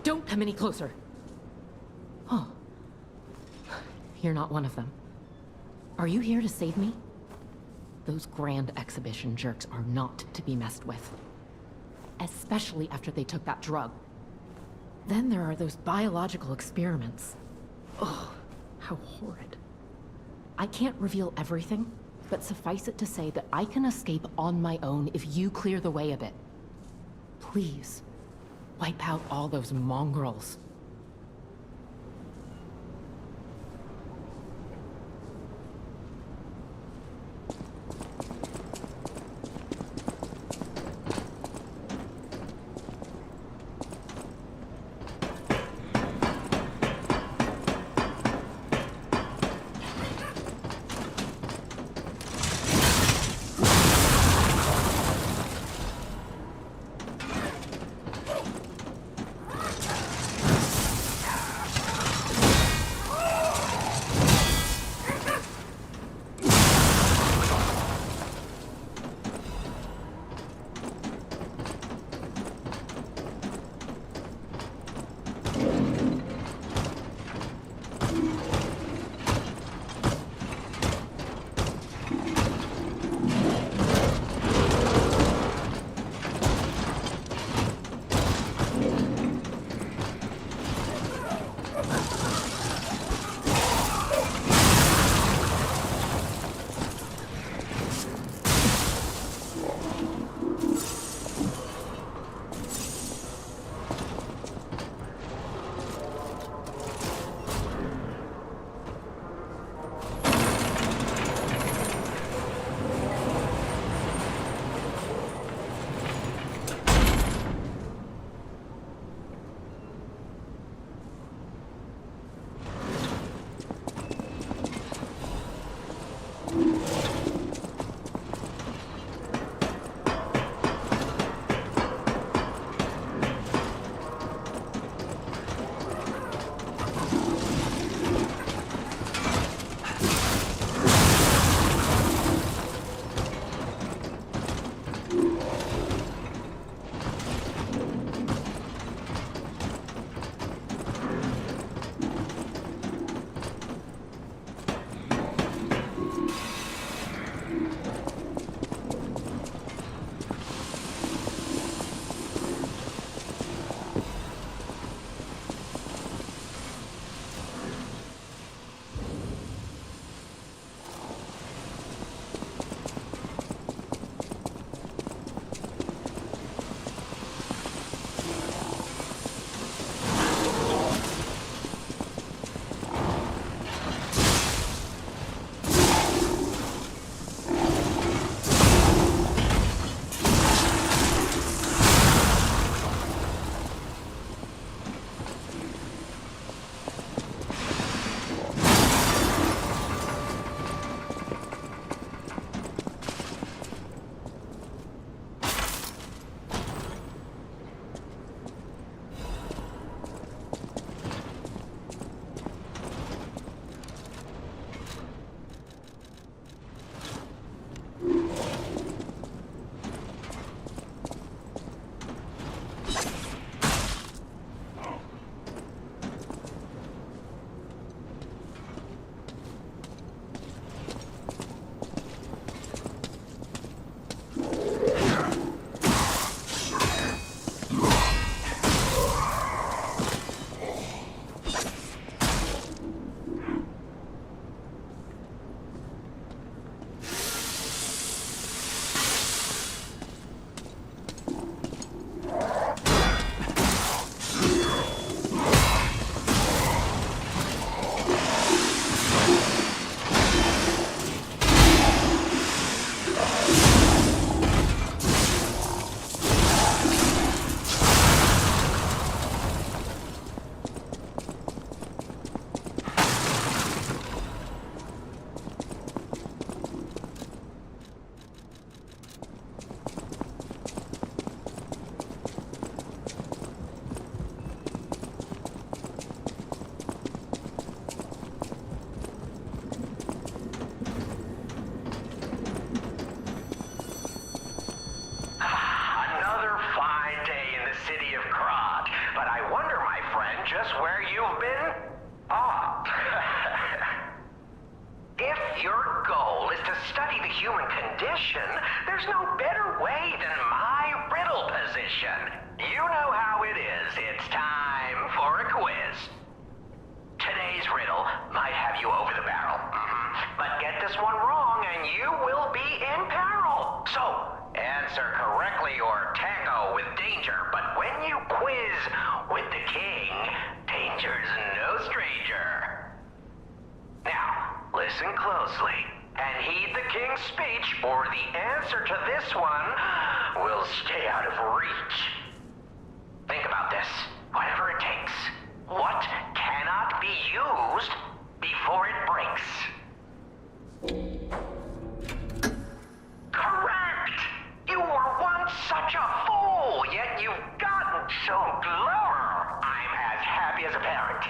Don't come any closer. Oh. You're not one of them. Are you here to save me? Those grand exhibition jerks are not to be messed with. Especially after they took that drug. Then there are those biological experiments. Oh, how horrid. I can't reveal everything, but suffice it to say that I can escape on my own if you clear the way a bit. Please. Wipe out all those mongrels. your goal is to study the human condition, there's no better way than my riddle position. You know how it is. It's time for a quiz. Today's riddle might have you over the barrel. But get this one wrong and you will be in peril. So, answer correctly or tango with danger. But when you quiz with the king, danger's no stranger. Now, listen closely and heed the king's speech, or the answer to this one will stay out of reach. Think about this, whatever it takes. What cannot be used before it breaks? Correct! You were once such a fool, yet you've gotten so clever. I'm as happy as a parent.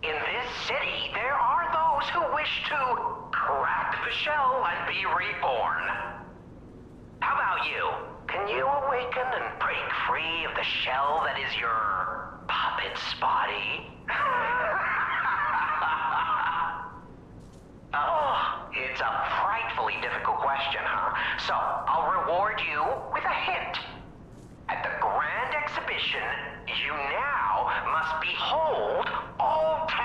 In this city, there are those who wish to crack the shell and be reborn. How about you? Can you awaken and break free of the shell that is your puppet's body? Oh, it's a frightfully difficult question, huh? So, I'll reward you with a hint. At the grand exhibition, you now must behold all 10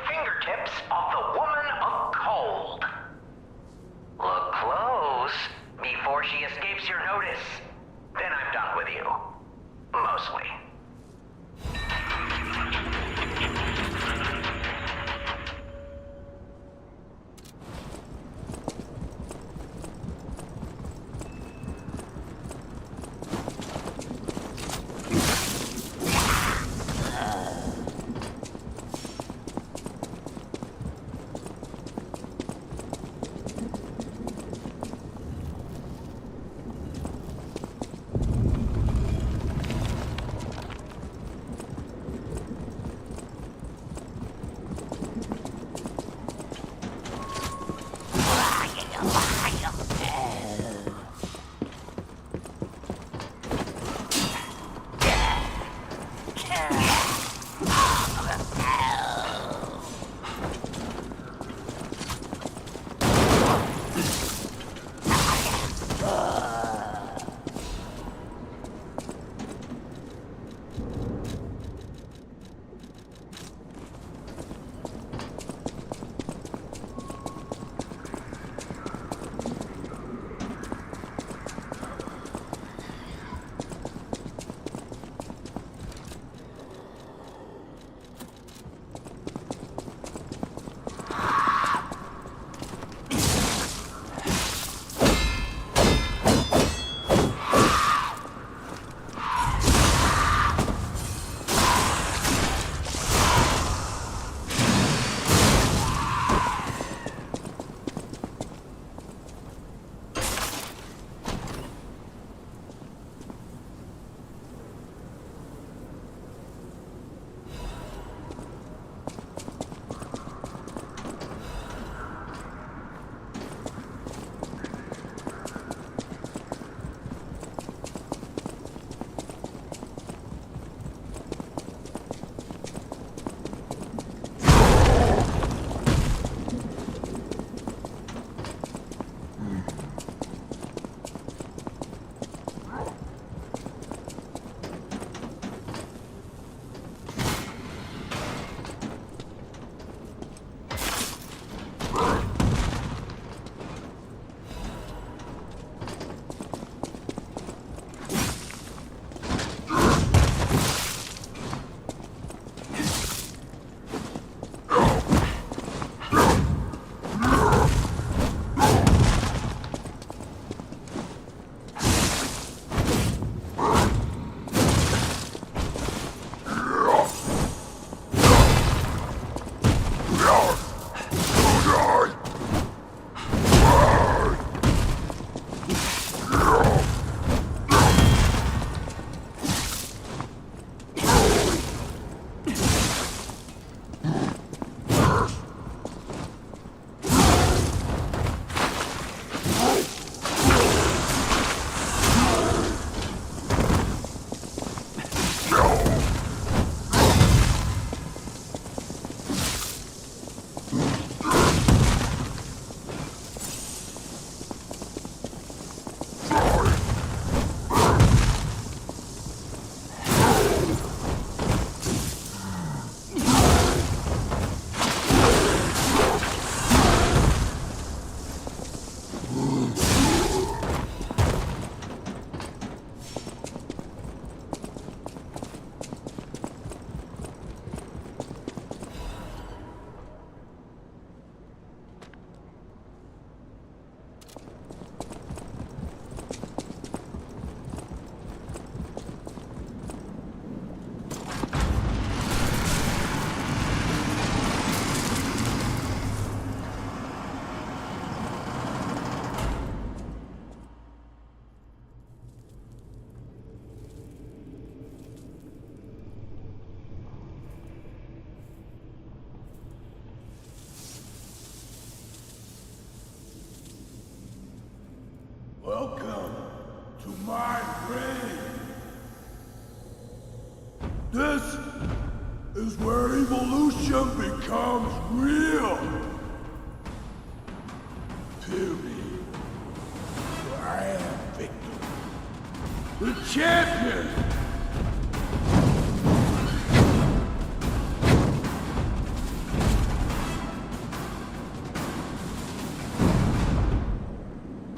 fingertips of the woman of cold. Look close before she escapes your notice. Then I'm done with you. Mostly. Welcome to my reign. This is where evolution becomes real. Period. I am Victor, the champion.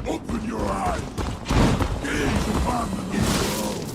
Open your eyes. Gaze upon the new world.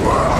Wow!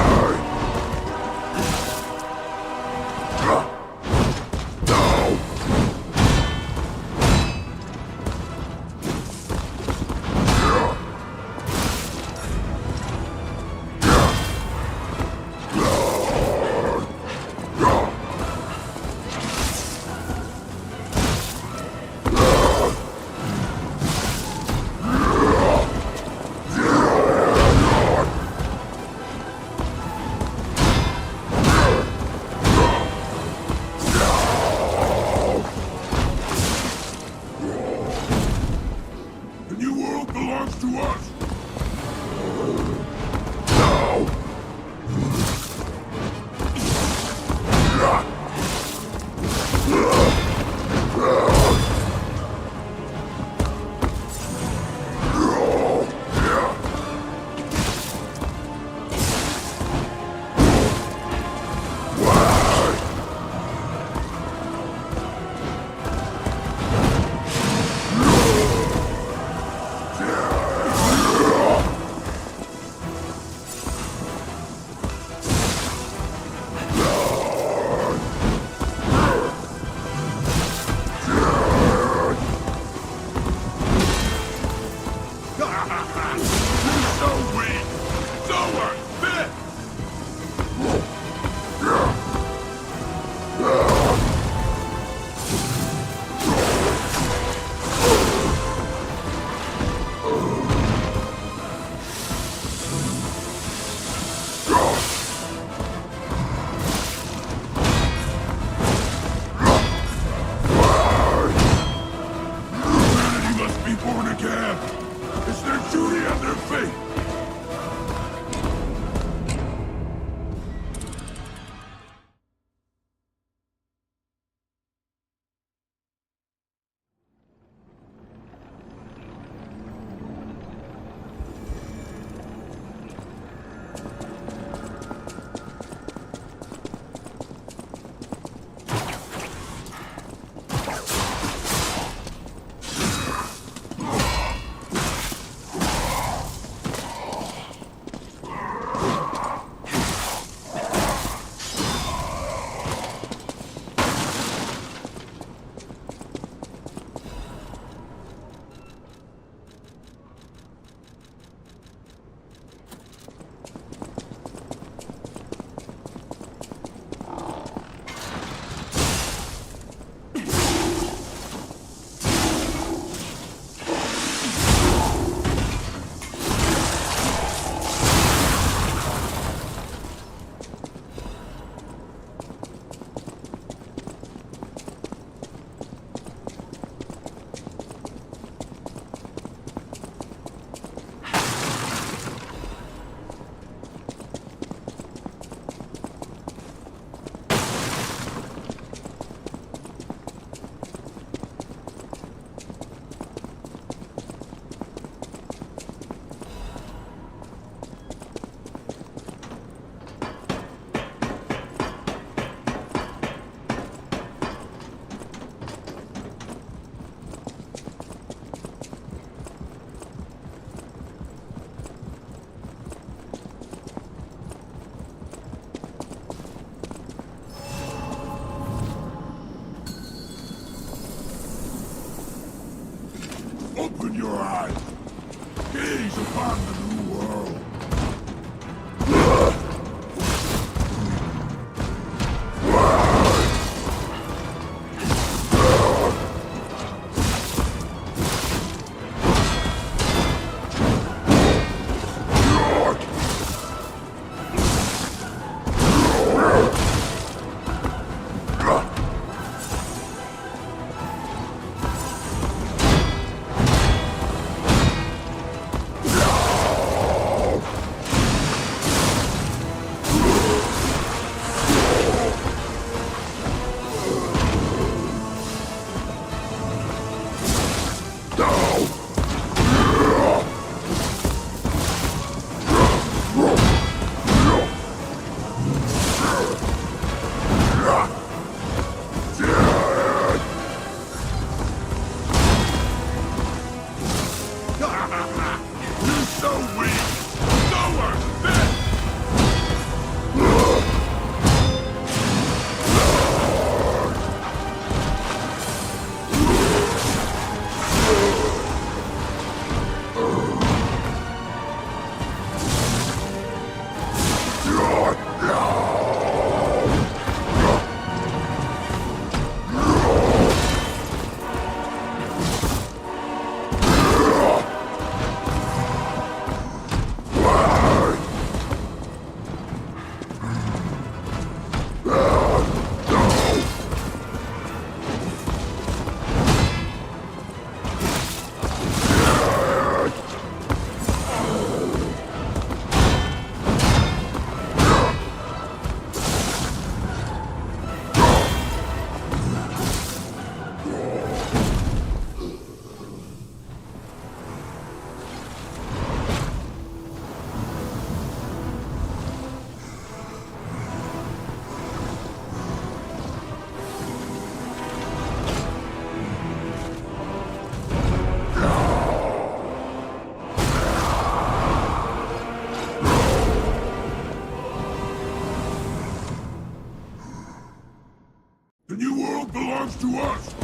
belongs to us!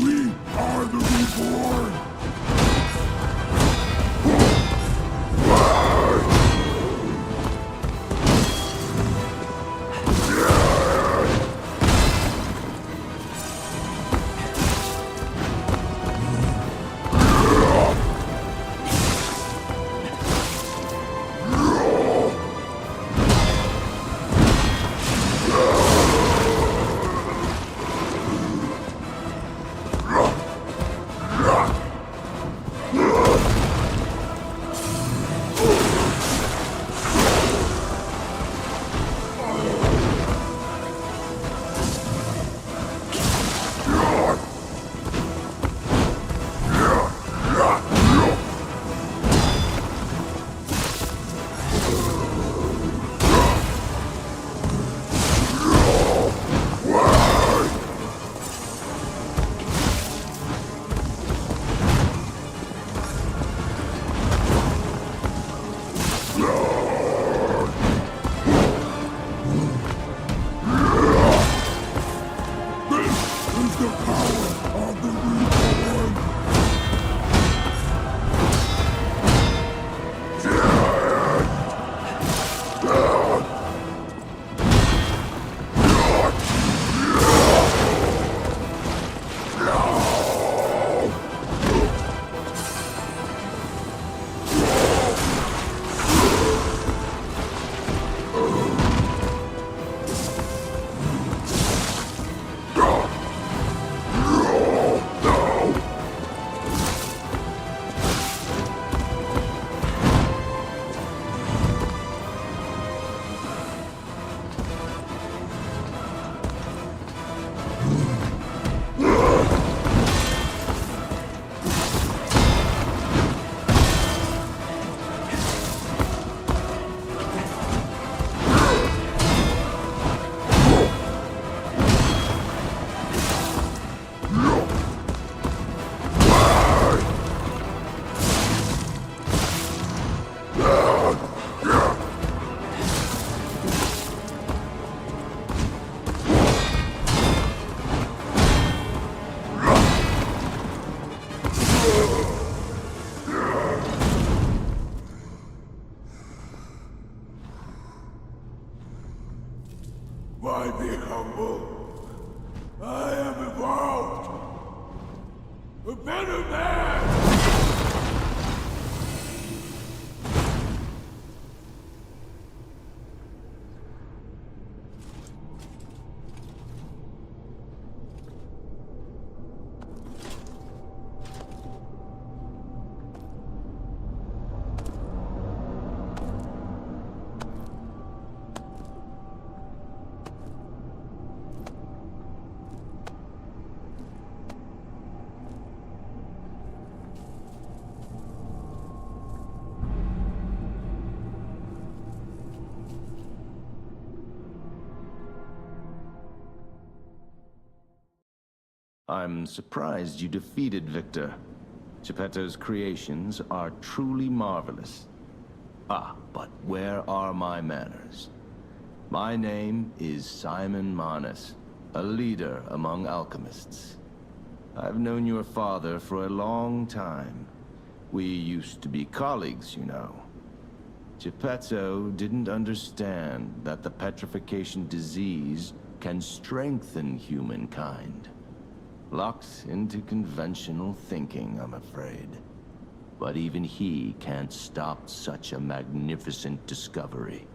We are the reborn! Is the power of the reborn! Why be humble? I am evolved! A better man! I'm surprised you defeated Victor. Geppetto's creations are truly marvelous. Ah, but where are my manners? My name is Simon Manus, a leader among alchemists. I've known your father for a long time. We used to be colleagues, you know. Geppetto didn't understand that the petrification disease can strengthen humankind. Locked into conventional thinking, I'm afraid. But even he can't stop such a magnificent discovery.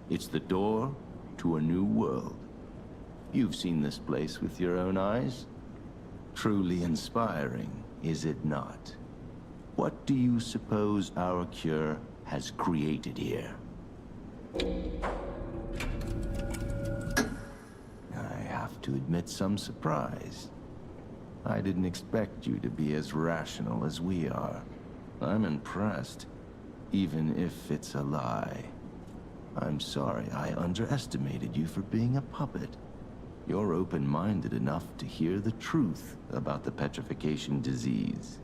It's the door to a new world. You've seen this place with your own eyes. Truly inspiring, is it not? What do you suppose our cure has created here? I have to admit some surprise. I didn't expect you to be as rational as we are. I'm impressed, even if it's a lie. I'm sorry I underestimated you for being a puppet. You're open-minded enough to hear the truth about the petrification disease.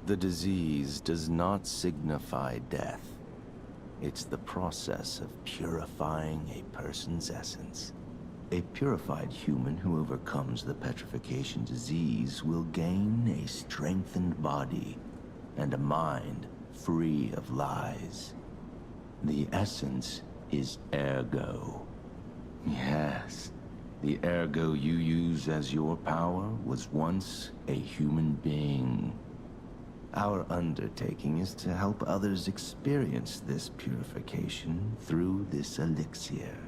The disease does not signify death. It's the process of purifying a person's essence. A purified human who overcomes the petrification disease will gain a strengthened body and a mind free of lies. The essence is ergo. Yes, the ergo you use as your power was once a human being. Our undertaking is to help others experience this purification through this elixir.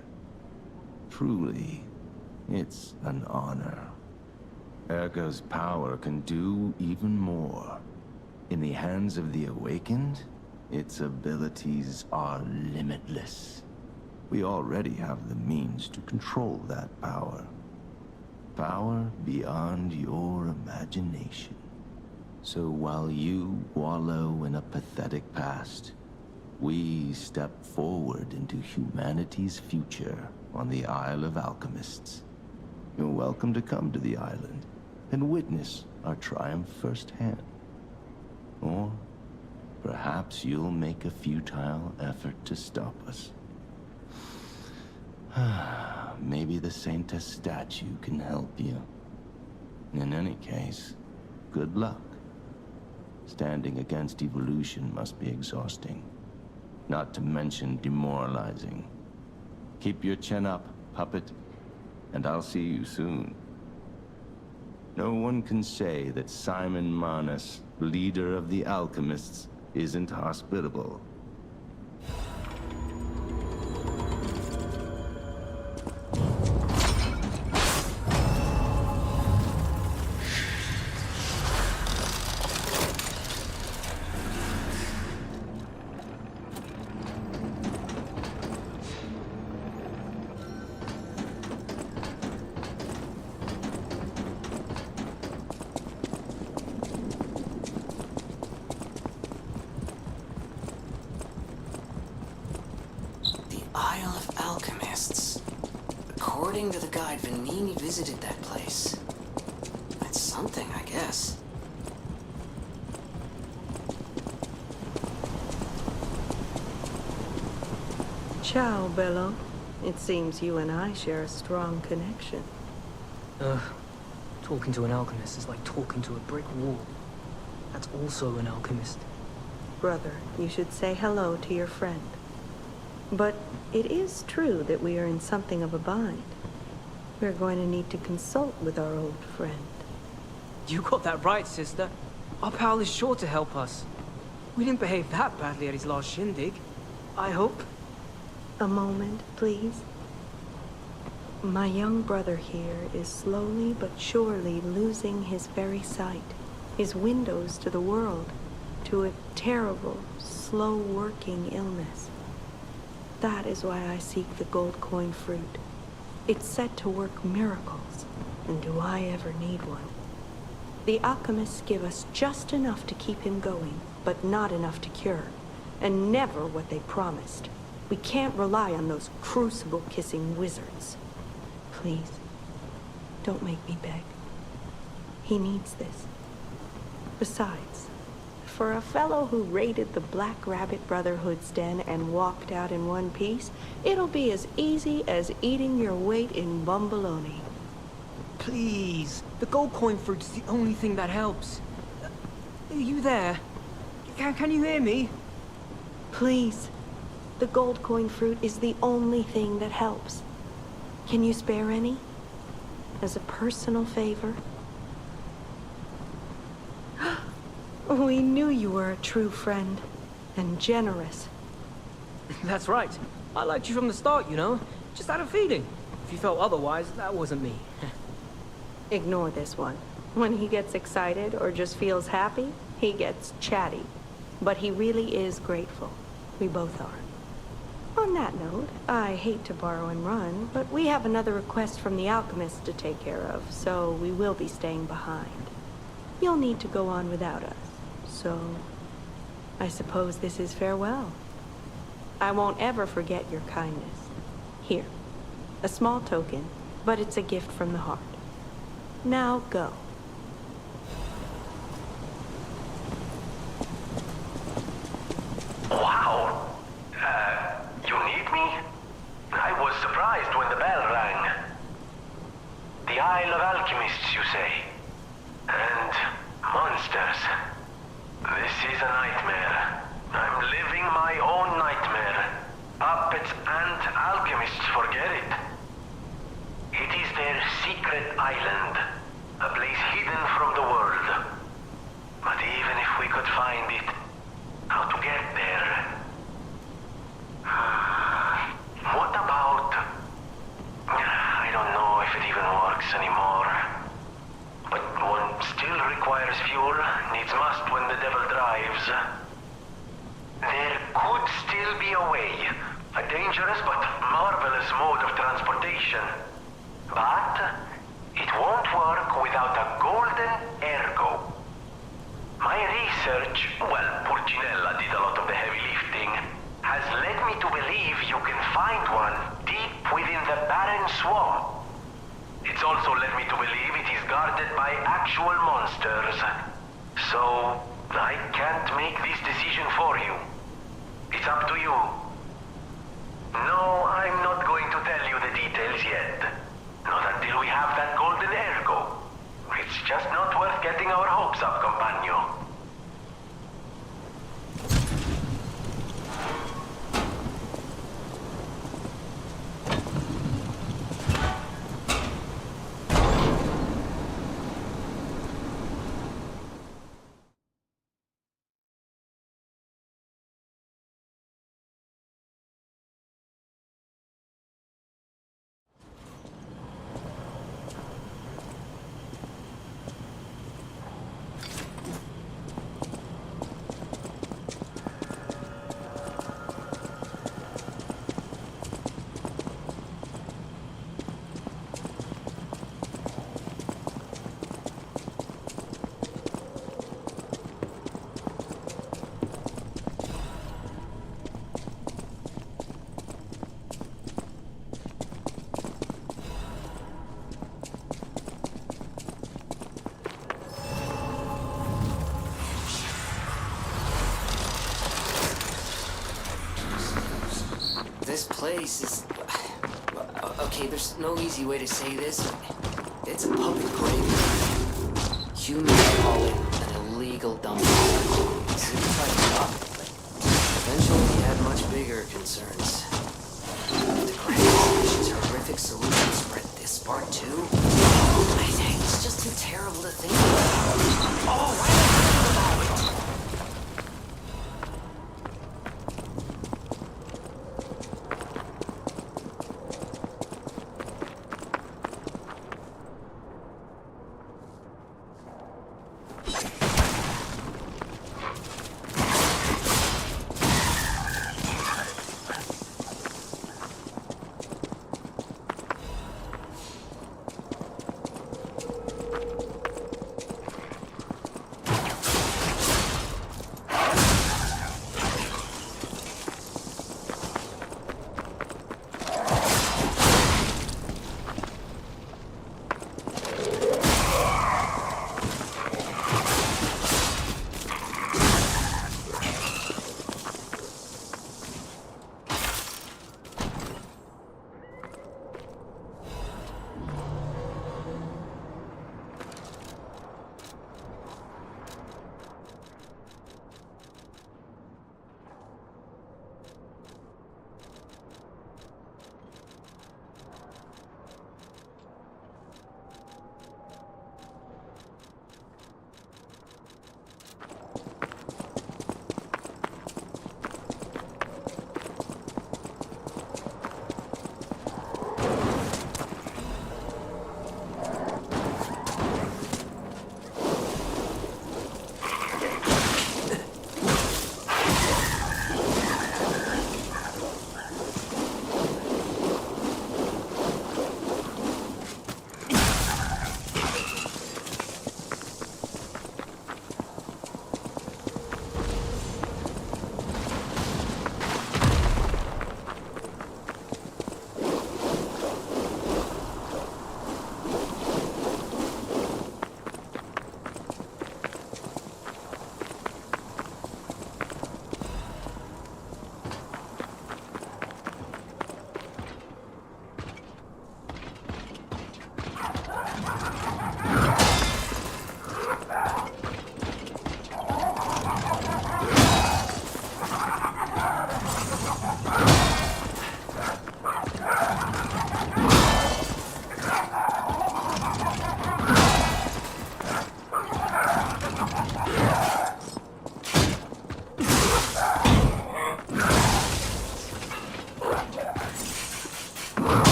Truly, it's an honor. Ergo's power can do even more. In the hands of the awakened, its abilities are limitless. We already have the means to control that power. Power beyond your imagination. So while you wallow in a pathetic past, we step forward into humanity's future on the Isle of Alchemists. You're welcome to come to the island and witness our triumph firsthand. Or perhaps you'll make a futile effort to stop us. Maybe the Saintess statue can help you. In any case, good luck. Standing against evolution must be exhausting, not to mention demoralizing. Keep your chin up, puppet, and I'll see you soon. No one can say that Simon Manus, leader of the alchemists, isn't hospitable. Isle of Alchemists. According to the guide, Vanini visited that place. That's something, I guess. Ciao, Bello. It seems you and I share a strong connection. Talking to an alchemist is like talking to a brick wall. That's also an alchemist. Brother, you should say hello to your friend. But it is true that we are in something of a bind. We're going to need to consult with our old friend. You got that right, sister. Our pal is sure to help us. We didn't behave that badly at his last shindig. I hope. A moment, please. My young brother here is slowly but surely losing his very sight, his windows to the world, to a terrible, slow-working illness. That is why I seek the gold coin fruit. It's said to work miracles, and do I ever need one? The alchemists give us just enough to keep him going, but not enough to cure, and never what they promised. We can't rely on those crucible-kissing wizards. Please, don't make me beg. He needs this. Besides, for a fellow who raided the Black Rabbit Brotherhood's den and walked out in one piece, it'll be as easy as eating your weight in bumbaloni. Please. The gold coin fruit is the only thing that helps. Are you there? Can you hear me? Please. The gold coin fruit is the only thing that helps. Can you spare any? As a personal favor? We knew you were a true friend, and generous. That's right. I liked you from the start, you know. Just had a feeling. If you felt otherwise, that wasn't me. Ignore this one. When he gets excited or just feels happy, he gets chatty. But he really is grateful. We both are. On that note, I hate to borrow and run, but we have another request from the alchemist to take care of, so we will be staying behind. You'll need to go on without us, so I suppose this is farewell. I won't ever forget your kindness. Here, a small token, but it's a gift from the heart. Now go. Wow. You need me? I was surprised when the bell rang. The Isle of Alchemists, you say? And monsters. This is a nightmare. I'm living my own nightmare. Puppets and alchemists forget it. It is their secret island, a place hidden from the world. But even if we could find it, how to get there? What about... I don't know if it even works anymore. But one still requires fuel, needs must when the devil drives. There could still be a way. A dangerous but marvelous mode of transportation. But it won't work without a golden ergo. My research, well, Purcinella did a lot of the heavy lifting, has led me to believe you can find one deep within the barren swamp. It's also led me to believe it is guarded by actual monsters. So, I can't make this decision for you. It's up to you. No, I'm not going to tell you the details yet. Not until we have that golden ergo. It's just not worth getting our hopes up, compagno. This place is... Okay, there's no easy way to say this. It's a public graveyard. Humans call it an illegal dumping site. City tried to stop it, but eventually he had much bigger concerns. The Grand Commission's horrific solution spread this far too? It's just too terrible to think about. Oh, why did I think about it?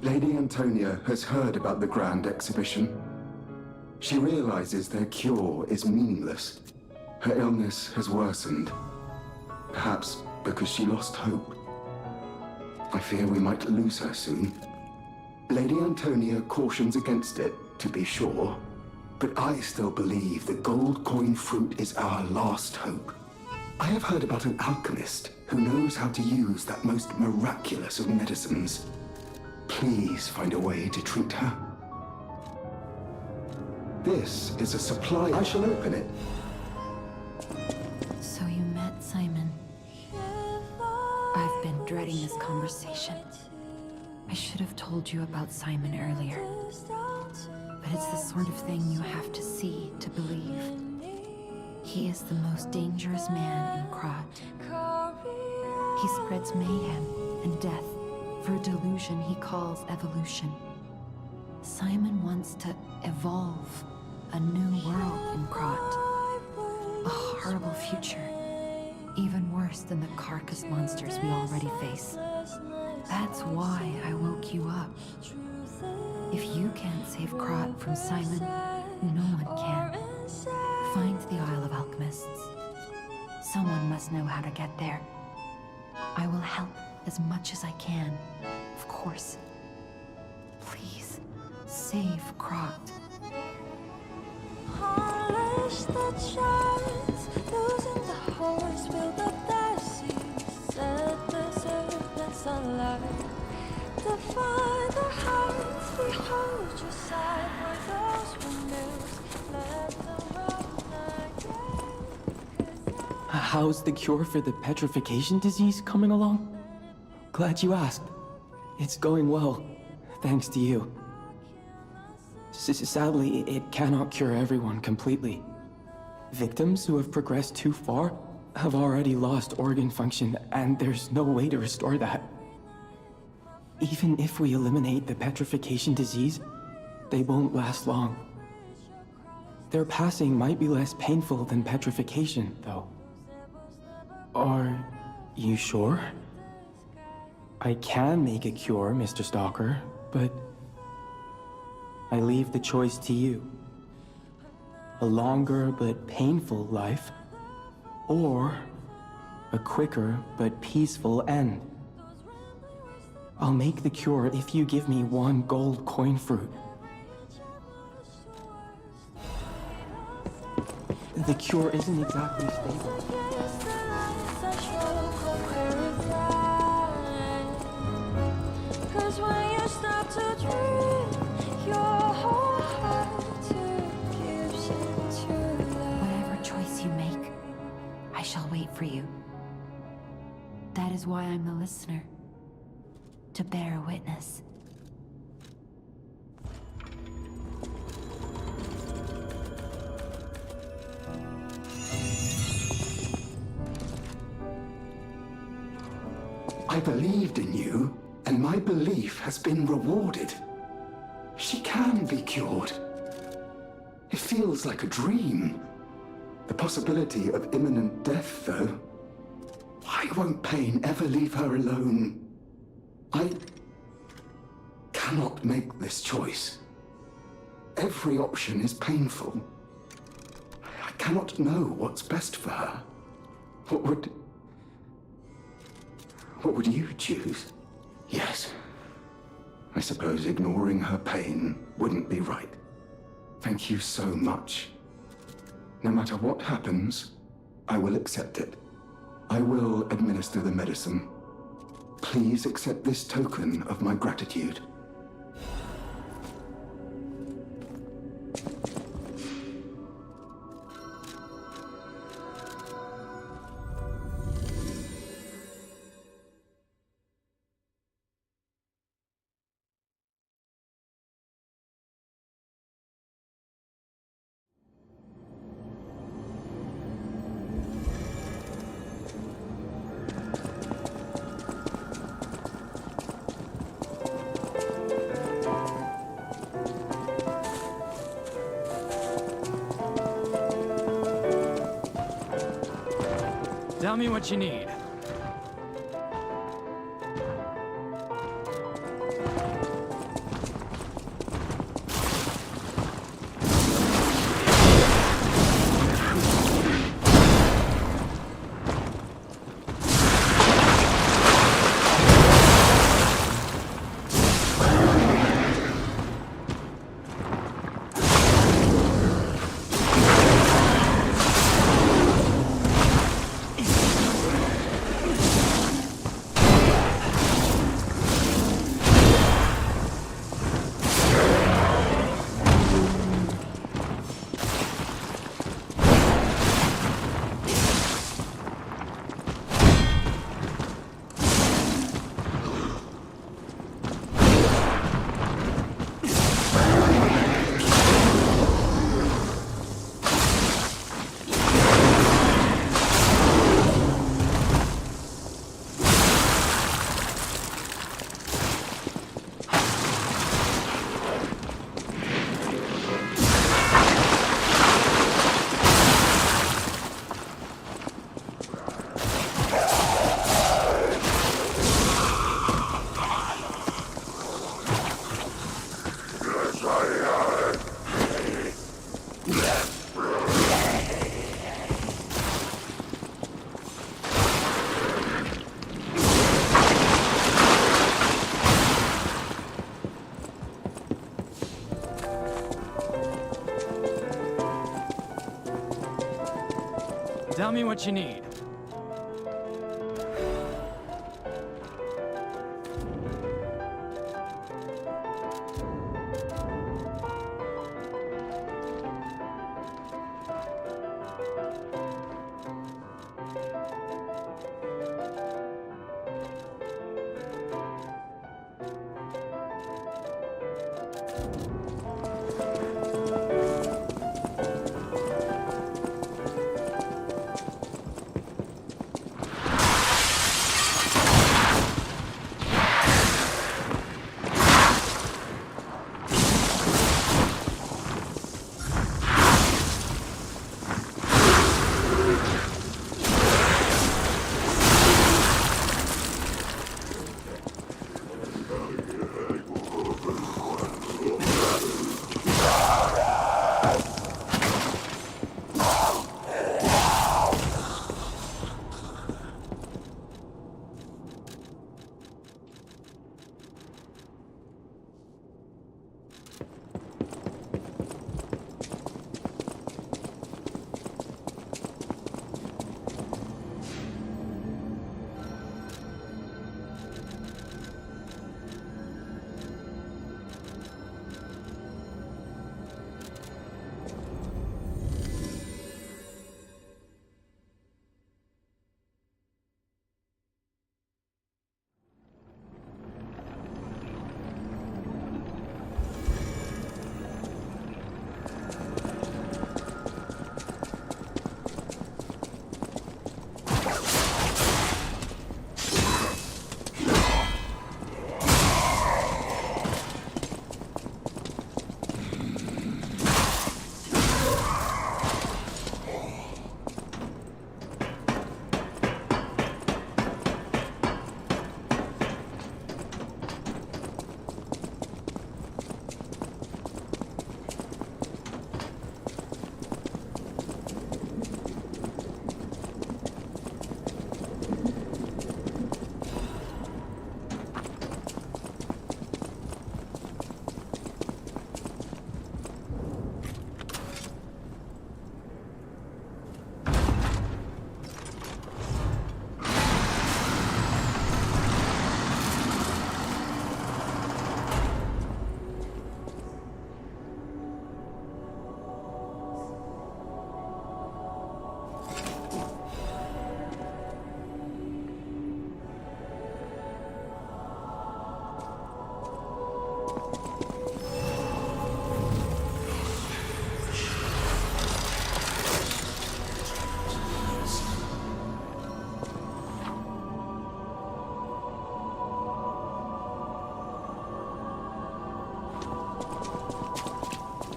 Lady Antonia has heard about the Grand Exhibition. She realizes their cure is meaningless. Her illness has worsened. Perhaps because she lost hope. I fear we might lose her soon. Lady Antonia cautions against it, to be sure. But I still believe the gold coin fruit is our last hope. I have heard about an alchemist who knows how to use that most miraculous of medicines. Please find a way to treat her. This is a supply. I shall open it. So you met Simon. I've been dreading this conversation. I should have told you about Simon earlier. But it's the sort of thing you have to see to believe. He is the most dangerous man in Krat. He spreads mayhem and death for a delusion he calls evolution. Simon wants to evolve a new world in Krat. A horrible future. Even worse than the carcass monsters we already face. That's why I woke you up. If you can't save Krat from Simon, no one can. Find the Isle of Alchemists. Someone must know how to get there. I will help as much as I can, of course. Please, save Krat. Polish the charms, losing the horse, will the seas, set the serpents alight. Define their hearts, behold your side, for those windmills, let them run again. How's the cure for the petrification disease coming along? Glad you asked. It's going well, thanks to you. Sadly, it cannot cure everyone completely. Victims who have progressed too far have already lost organ function, and there's no way to restore that. Even if we eliminate the petrification disease, they won't last long. Their passing might be less painful than petrification, though. Are you sure? I can make a cure, Mr. Stalker, but I leave the choice to you. A longer but painful life, or a quicker but peaceful end. I'll make the cure if you give me one gold coin fruit. The cure isn't exactly stable. Whatever choice you make, I shall wait for you. That is why I'm the listener. To bear witness. I believed in you, and my belief has been rewarded. She can be cured. It feels like a dream. The possibility of imminent death, though. Why won't pain ever leave her alone? I cannot make this choice. Every option is painful. I cannot know what's best for her. What would you choose? Yes. I suppose ignoring her pain wouldn't be right. Thank you so much. No matter what happens, I will accept it. I will administer the medicine. Please accept this token of my gratitude. Tell me what you need. Tell me what you need.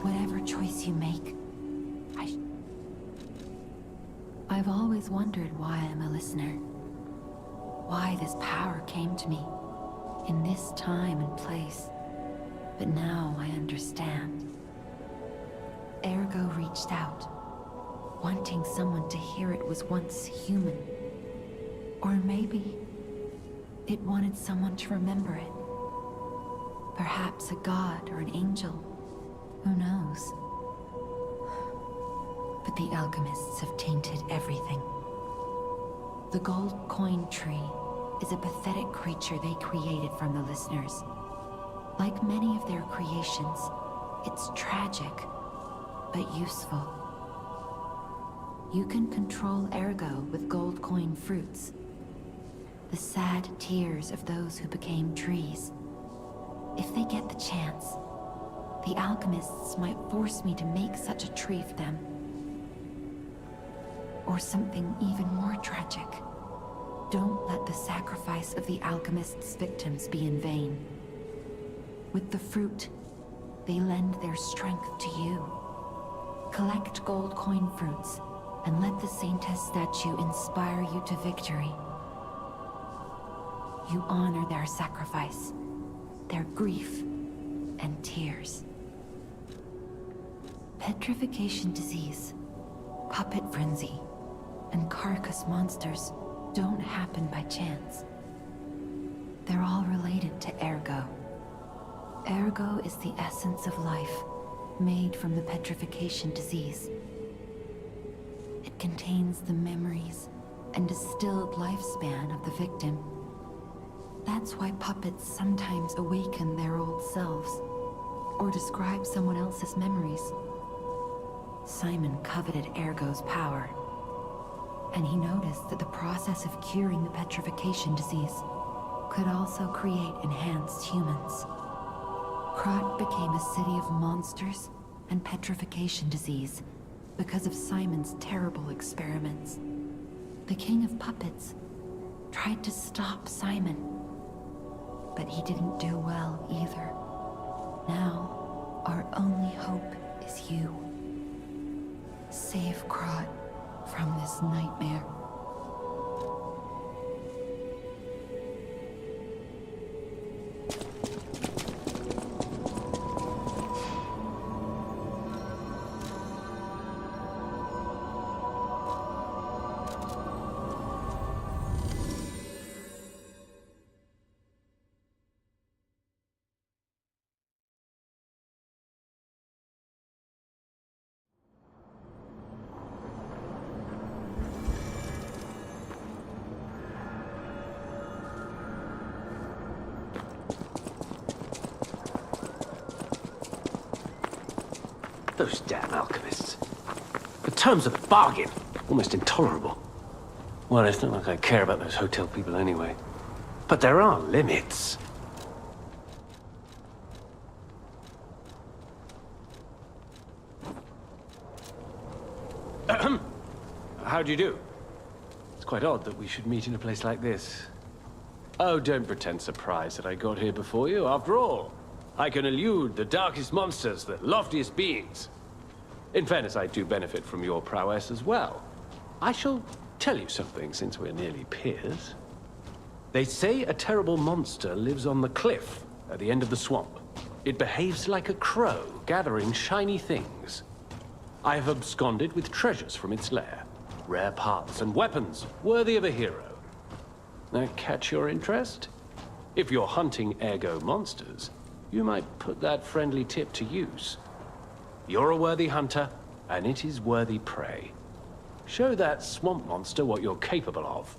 Whatever choice you make, I've always wondered why I'm a listener. Why this power came to me, in this time and place. But now I understand. Ergo reached out, wanting someone to hear it was once human. Or maybe it wanted someone to remember it. Perhaps a god or an angel. Who knows? But the alchemists have tainted everything. The gold coin tree is a pathetic creature they created from the listeners. Like many of their creations, it's tragic, but useful. You can control Ergo with gold coin fruits. The sad tears of those who became trees. If they get the chance, the alchemists might force me to make such a tree for them. Or something even more tragic. Don't let the sacrifice of the alchemists' victims be in vain. With the fruit, they lend their strength to you. Collect gold coin fruits, and let the Saintess statue inspire you to victory. You honor their sacrifice, their grief, and tears. Petrification disease, puppet frenzy, and carcass monsters don't happen by chance. They're all related to Ergo. Ergo is the essence of life, made from the petrification disease. It contains the memories and distilled lifespan of the victim. That's why puppets sometimes awaken their old selves, or describe someone else's memories. Simon coveted Ergo's power, and he noticed that the process of curing the petrification disease could also create enhanced humans. Krat became a city of monsters and petrification disease because of Simon's terrible experiments. The King of Puppets tried to stop Simon, but he didn't do well either. Now, our only hope is you. Save Krat from this nightmare. Those damn alchemists. The terms of the bargain, almost intolerable. Well, it's not like I care about those hotel people anyway. But there are limits. How do you do? It's quite odd that we should meet in a place like this. Oh, don't pretend surprised that I got here before you. After all, I can elude the darkest monsters, the loftiest beings. In fairness, I do benefit from your prowess as well. I shall tell you something, since we're nearly peers. They say a terrible monster lives on the cliff at the end of the swamp. It behaves like a crow, gathering shiny things. I have absconded with treasures from its lair. Rare parts and weapons worthy of a hero. That catch your interest? If you're hunting ergo monsters, you might put that friendly tip to use. You're a worthy hunter, and it is worthy prey. Show that swamp monster what you're capable of.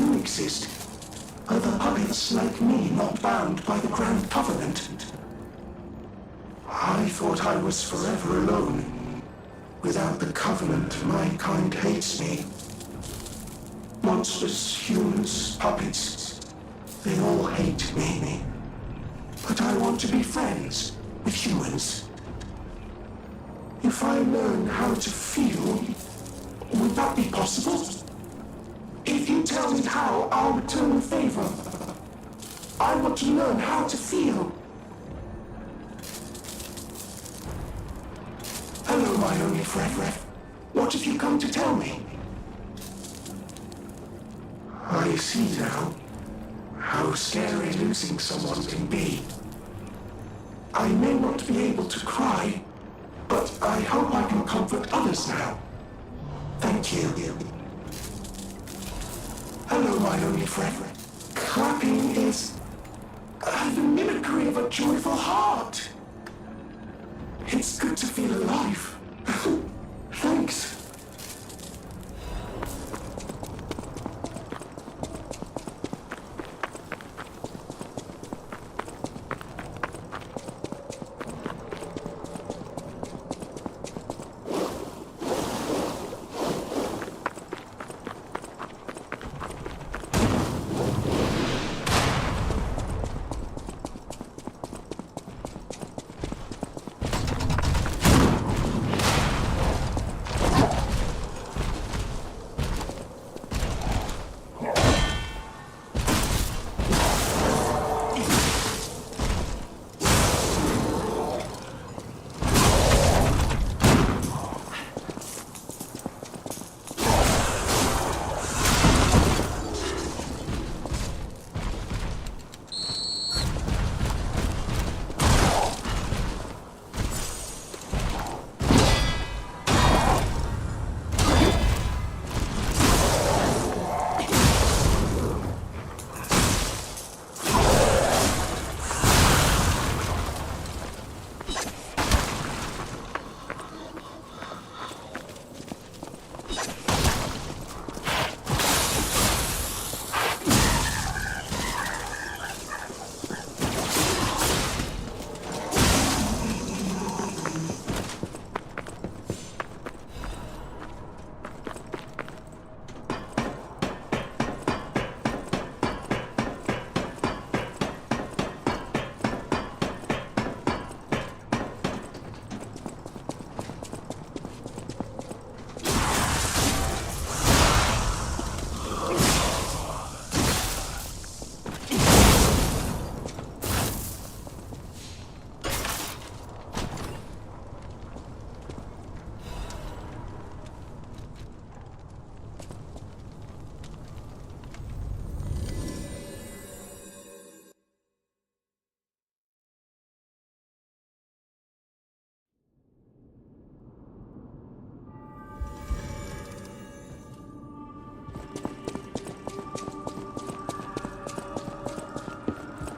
do exist. Other puppets like me not bound by the Grand Covenant. I thought I was forever alone. Without the Covenant, my kind hates me. Monsters, humans, puppets, they all hate me. But I want to be friends with humans. If I learn how to feel, would that be possible? If you tell me how, I'll return the favor. I want to learn how to feel. Hello, my only friend. What have you come to tell me? I see now how scary losing someone can be. I may not be able to cry, but I hope I can comfort others now. Thank you. Hello, my only friend. Clapping is the mimicry of a joyful heart. It's good to feel alive. Thanks.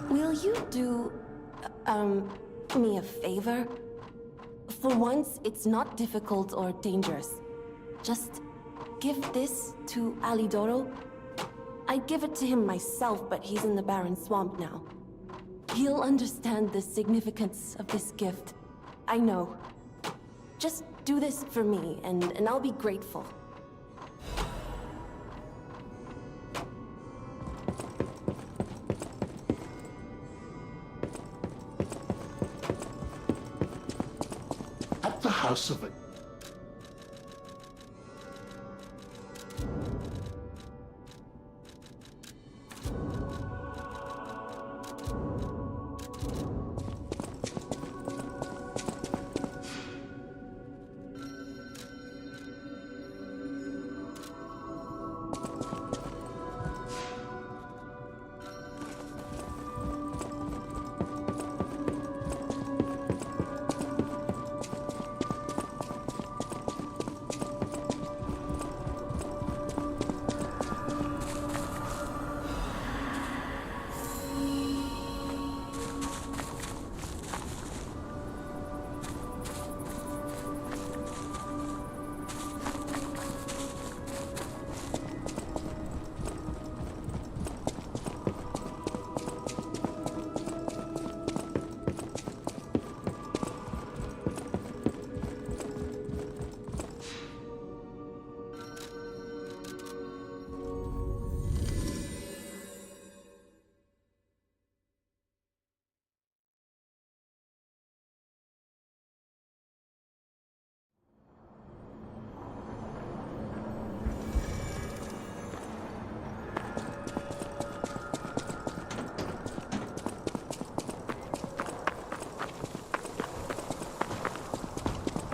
Will you do, me a favor? For once, it's not difficult or dangerous. Just give this to Alidoro. I'd give it to him myself, but he's in the barren swamp now. He'll understand the significance of this gift. I know. Just do this for me, and I'll be grateful. At the house of it.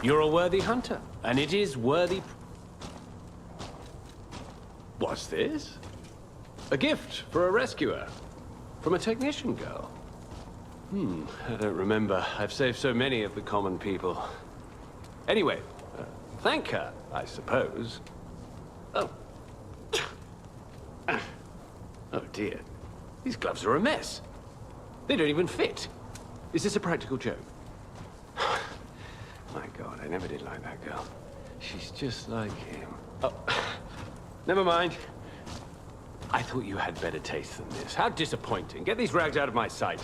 You're a worthy hunter, and it is worthy... What's this? A gift for a rescuer. From a technician girl. I don't remember. I've saved so many of the common people. Anyway, thank her, I suppose. Oh. Oh dear. These gloves are a mess. They don't even fit. Is this a practical joke? My God, I never did like that girl. She's just like him. Oh, never mind. I thought you had better taste than this. How disappointing. Get these rags out of my sight.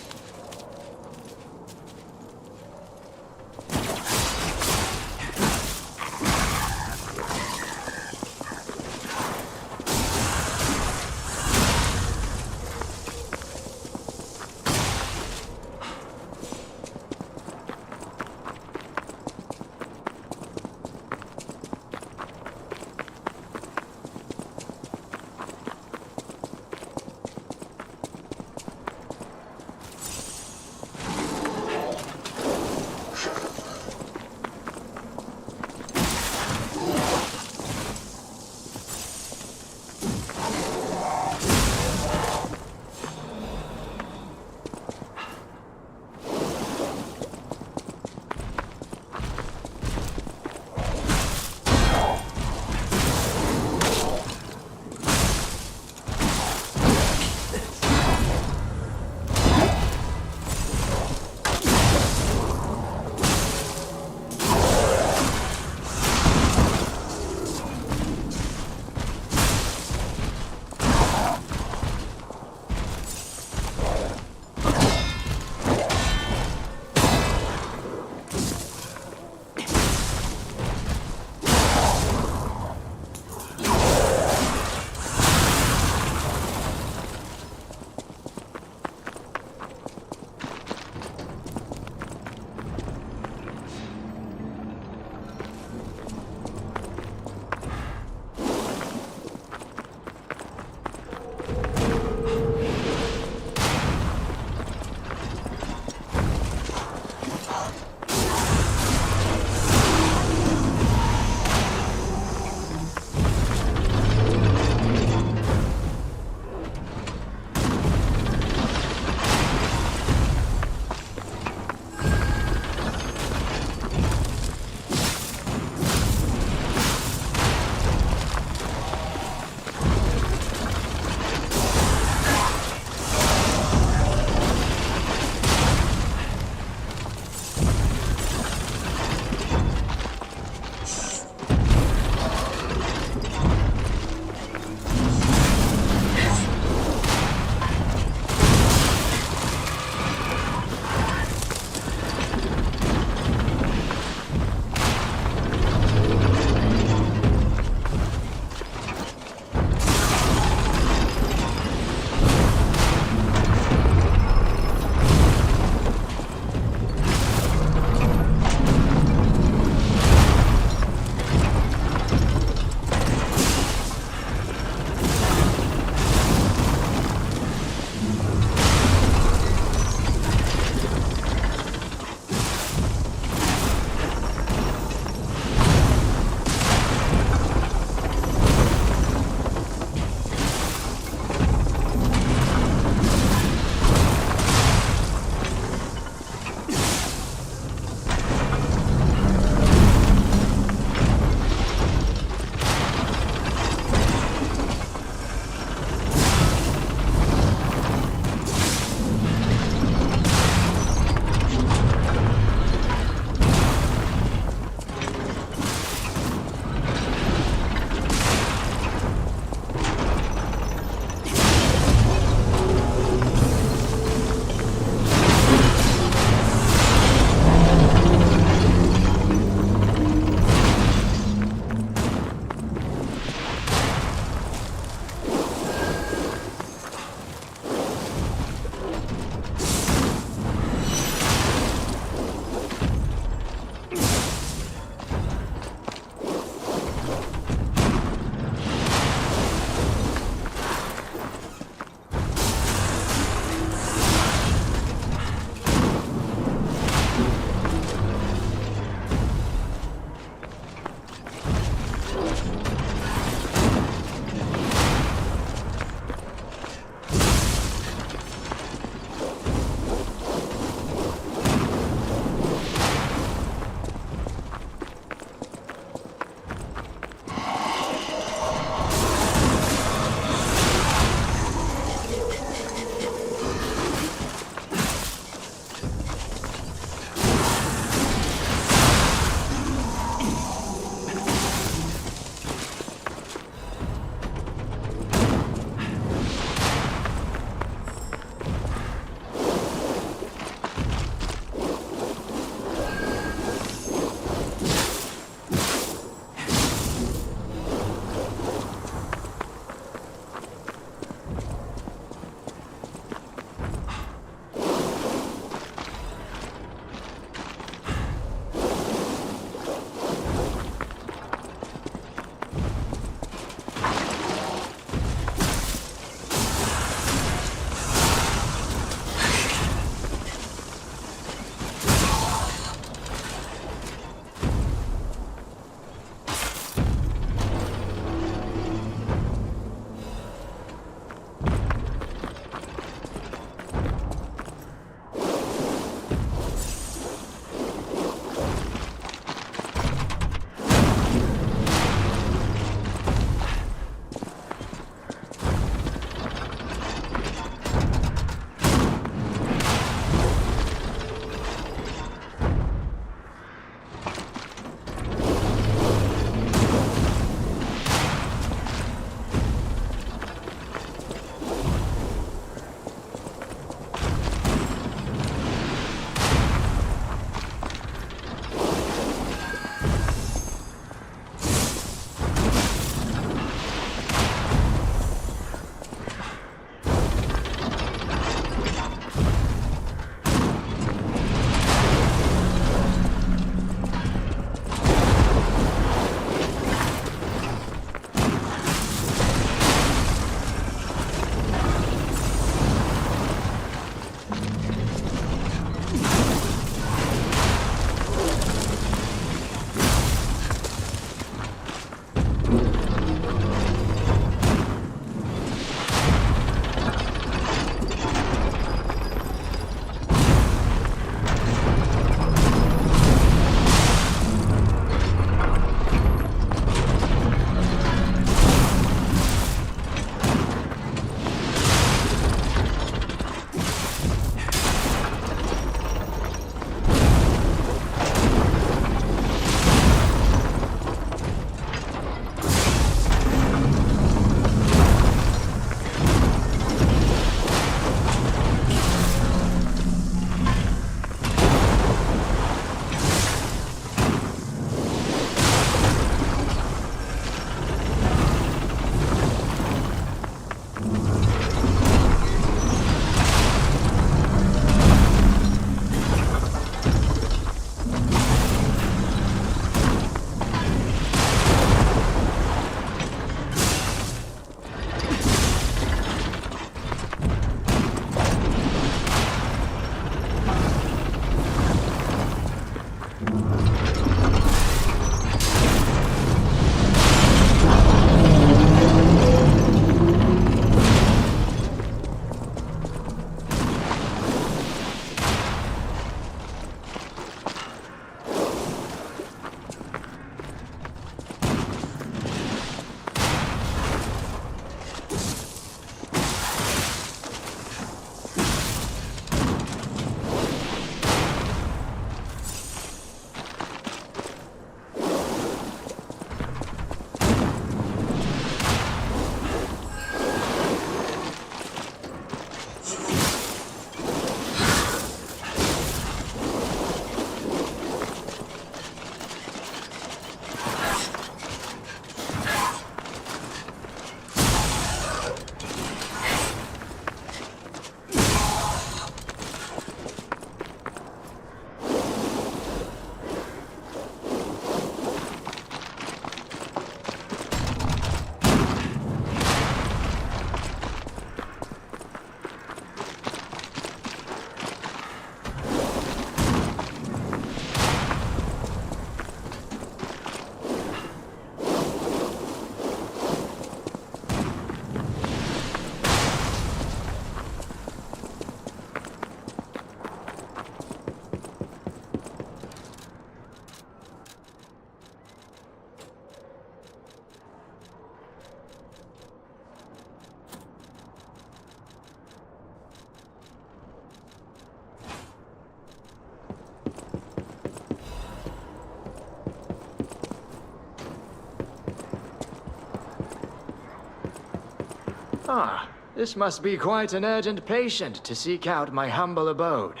Ah, this must be quite an urgent patient to seek out my humble abode.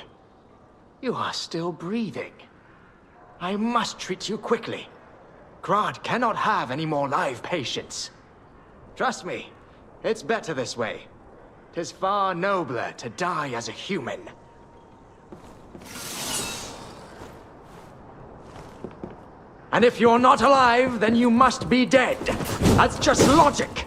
You are still breathing. I must treat you quickly. Grad cannot have any more live patients. Trust me, it's better this way. 'Tis far nobler to die as a human. And if you're not alive, then you must be dead. That's just logic.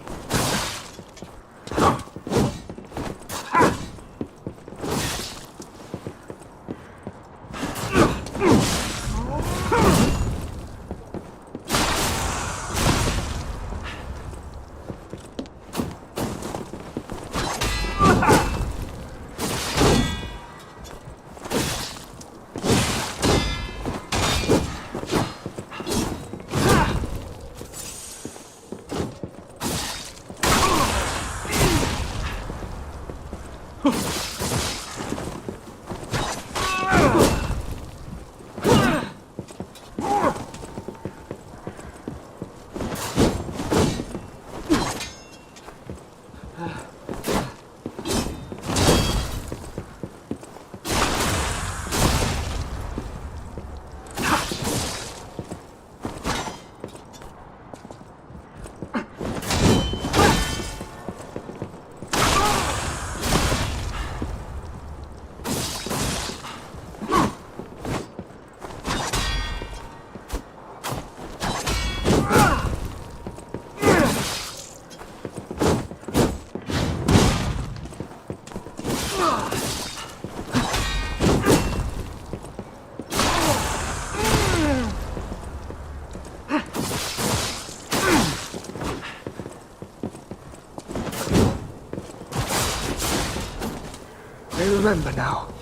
I remember now.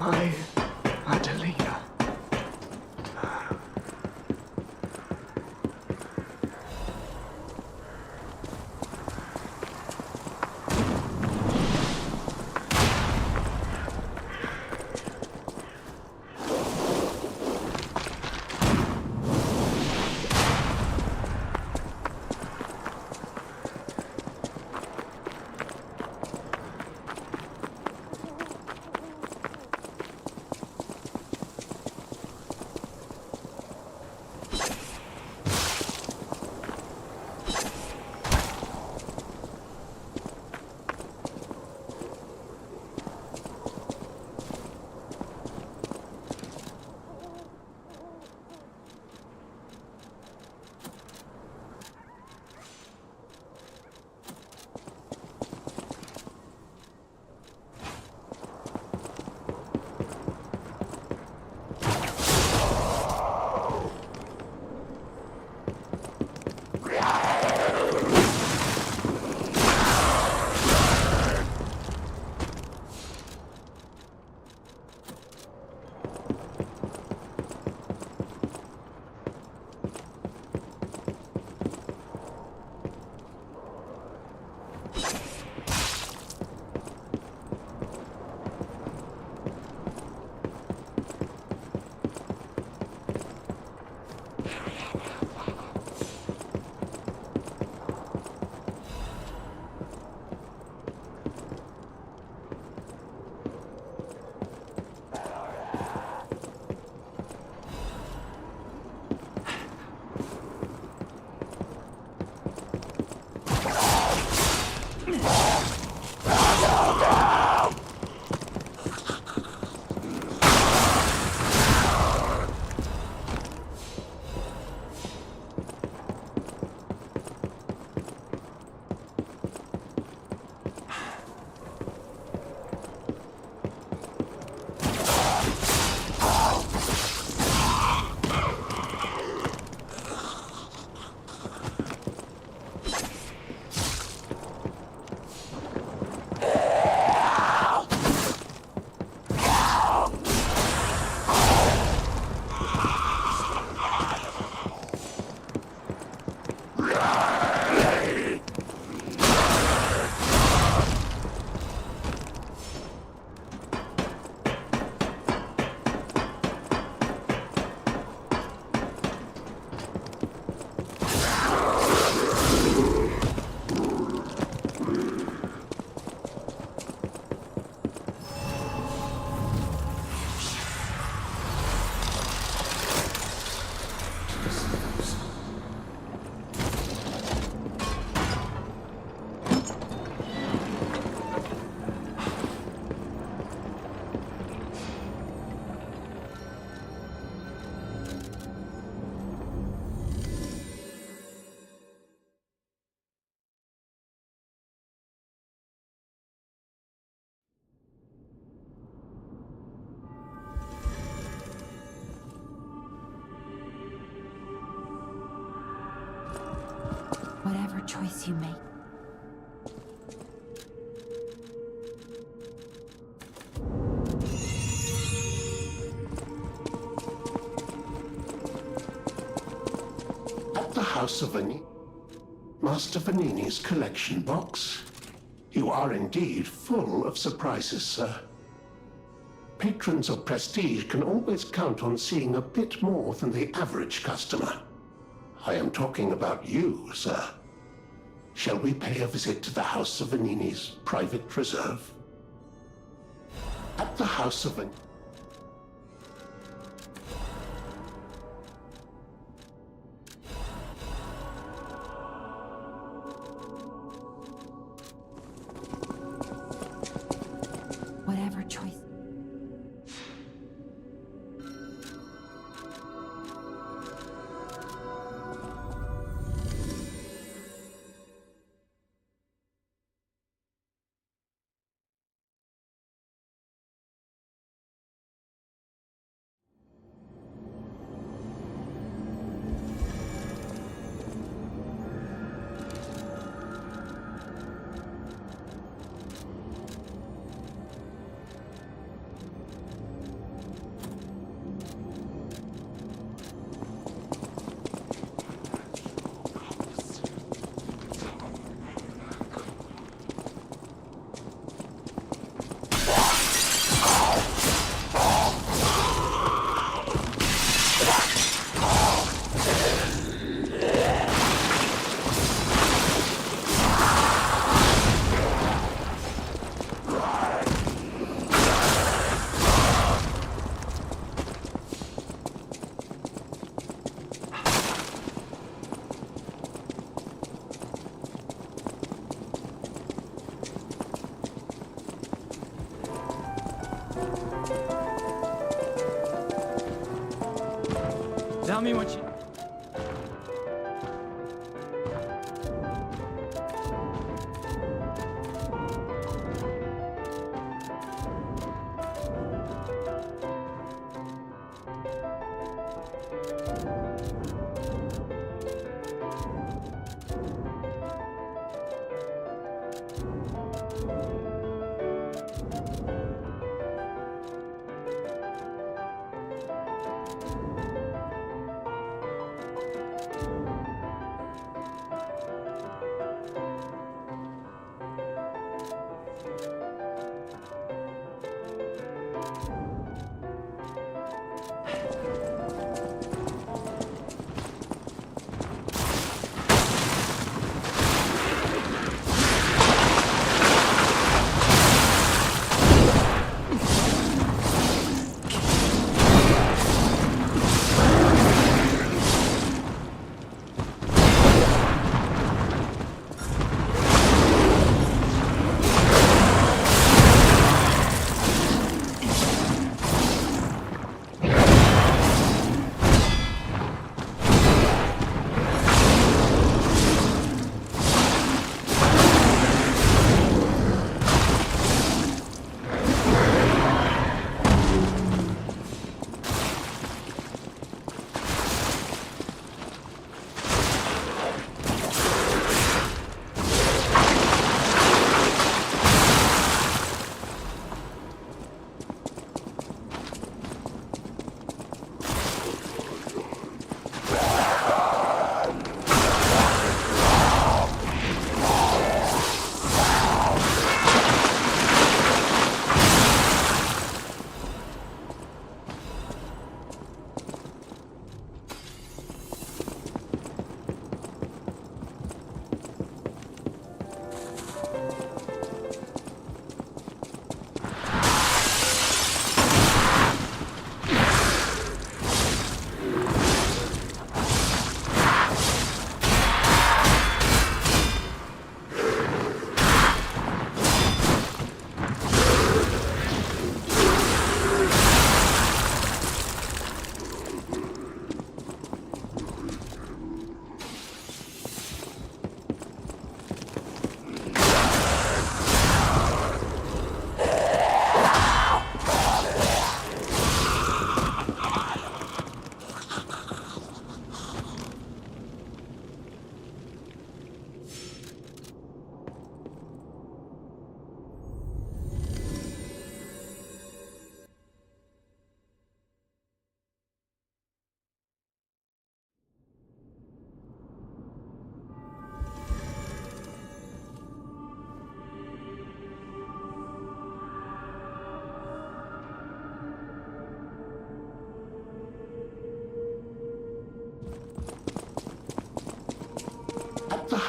My Adelina. Whatever choice you make. At the House of Master Vanini's collection box. You are indeed full of surprises, sir. Patrons of prestige can always count on seeing a bit more than the average customer. I am talking about you, sir. Shall we pay a visit to the House of Vanini's private reserve? At the House of Whatever choice. Tell me what you...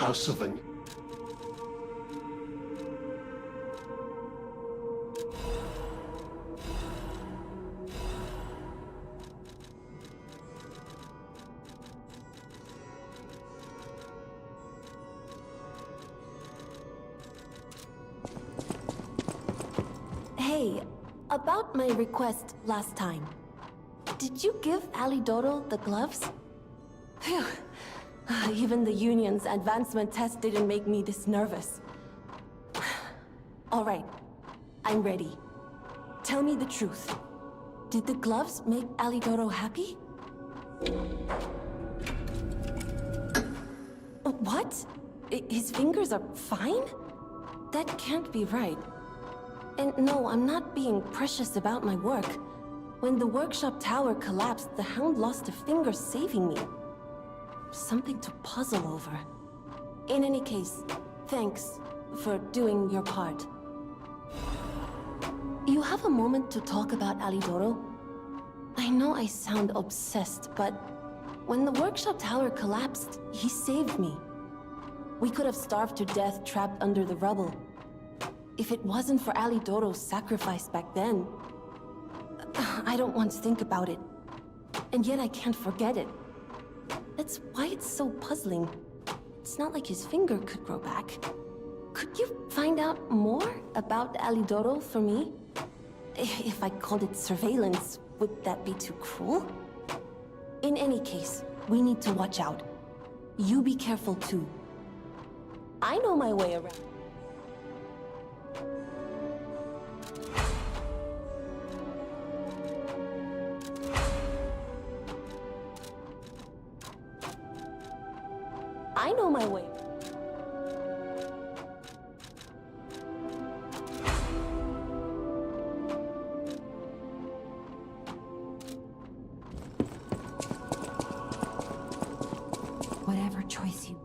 House of an... Hey, about my request last time. Did you give Alidoro the gloves? Phew. Even the Union's advancement test didn't make me this nervous. All right, I'm ready. Tell me the truth. Did the gloves make Alidoro happy? What? His fingers are fine? That can't be right. And no, I'm not being precious about my work. When the workshop tower collapsed, the Hound lost a finger saving me. Something to puzzle over. In any case, thanks for doing your part. You have a moment to talk about Alidoro? I know I sound obsessed, but when the workshop tower collapsed, he saved me. We could have starved to death trapped under the rubble. If it wasn't for Alidoro's sacrifice back then, I don't want to think about it. And yet I can't forget it. That's why it's so puzzling. It's not like his finger could grow back. Could you find out more about Alidoro for me? If I called it surveillance, would that be too cruel? In any case, we need to watch out. You be careful too. I know my way around. I know my way. Whatever choice you...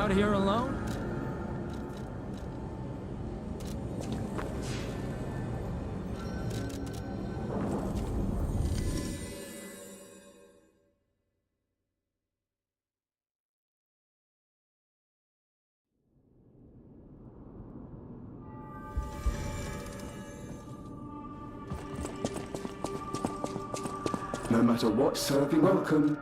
out here alone? No matter what serving, welcome.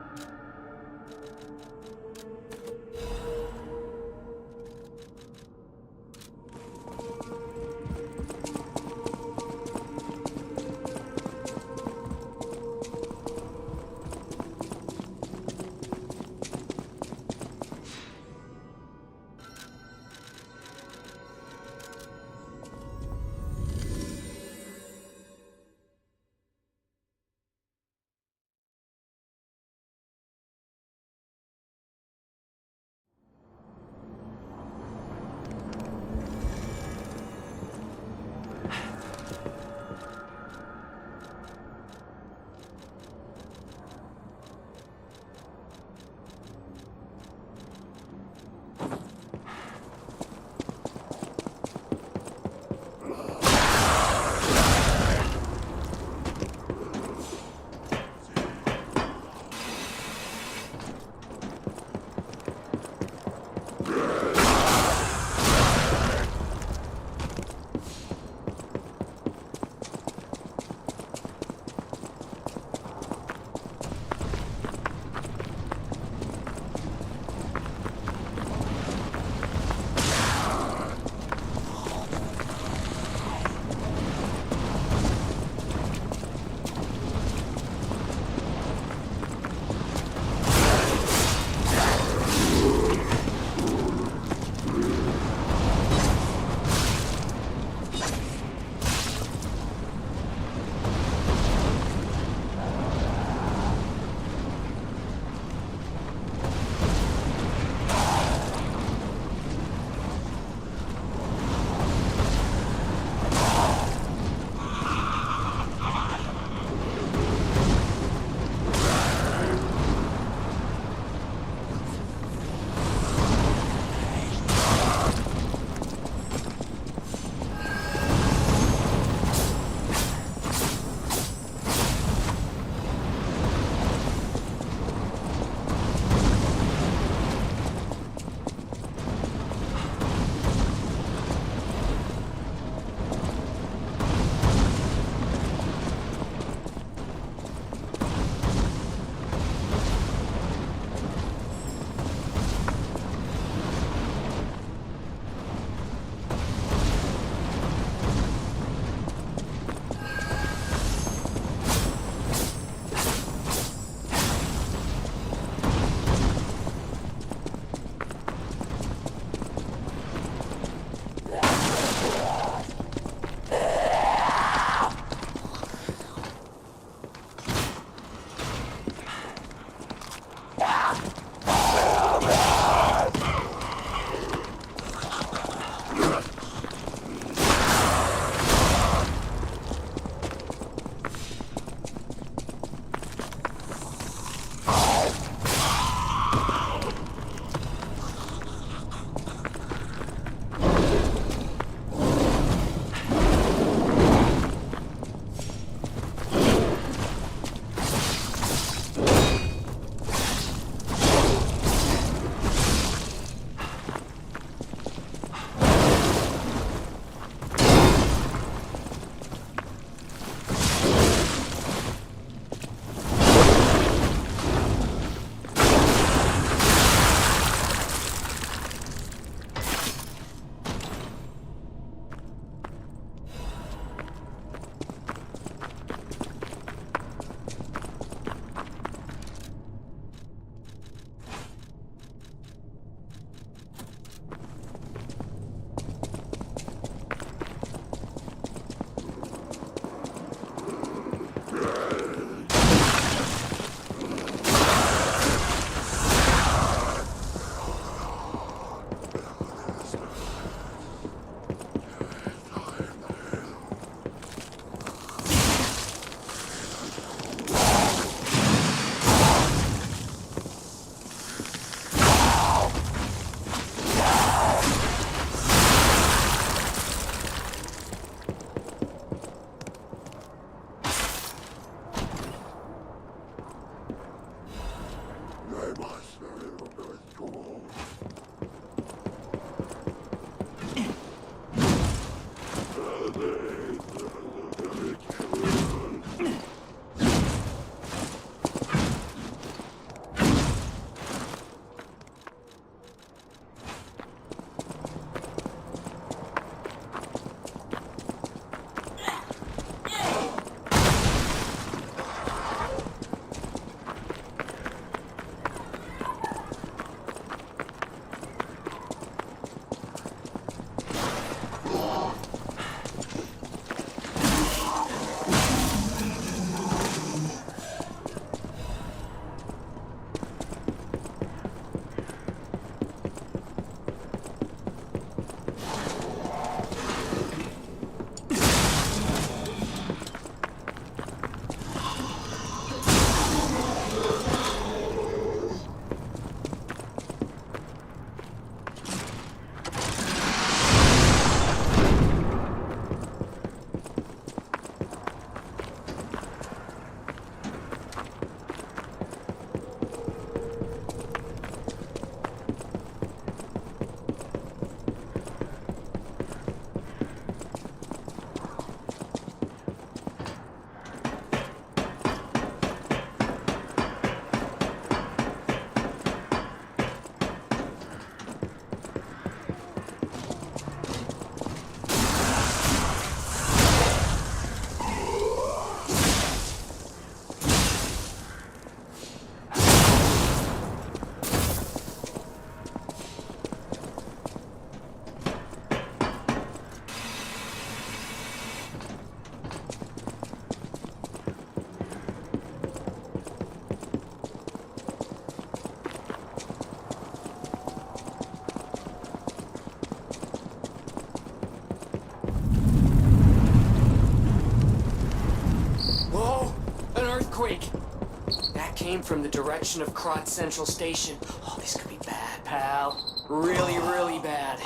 That came from the direction of Krot Central Station. Oh, this could be bad, pal. Really, really bad.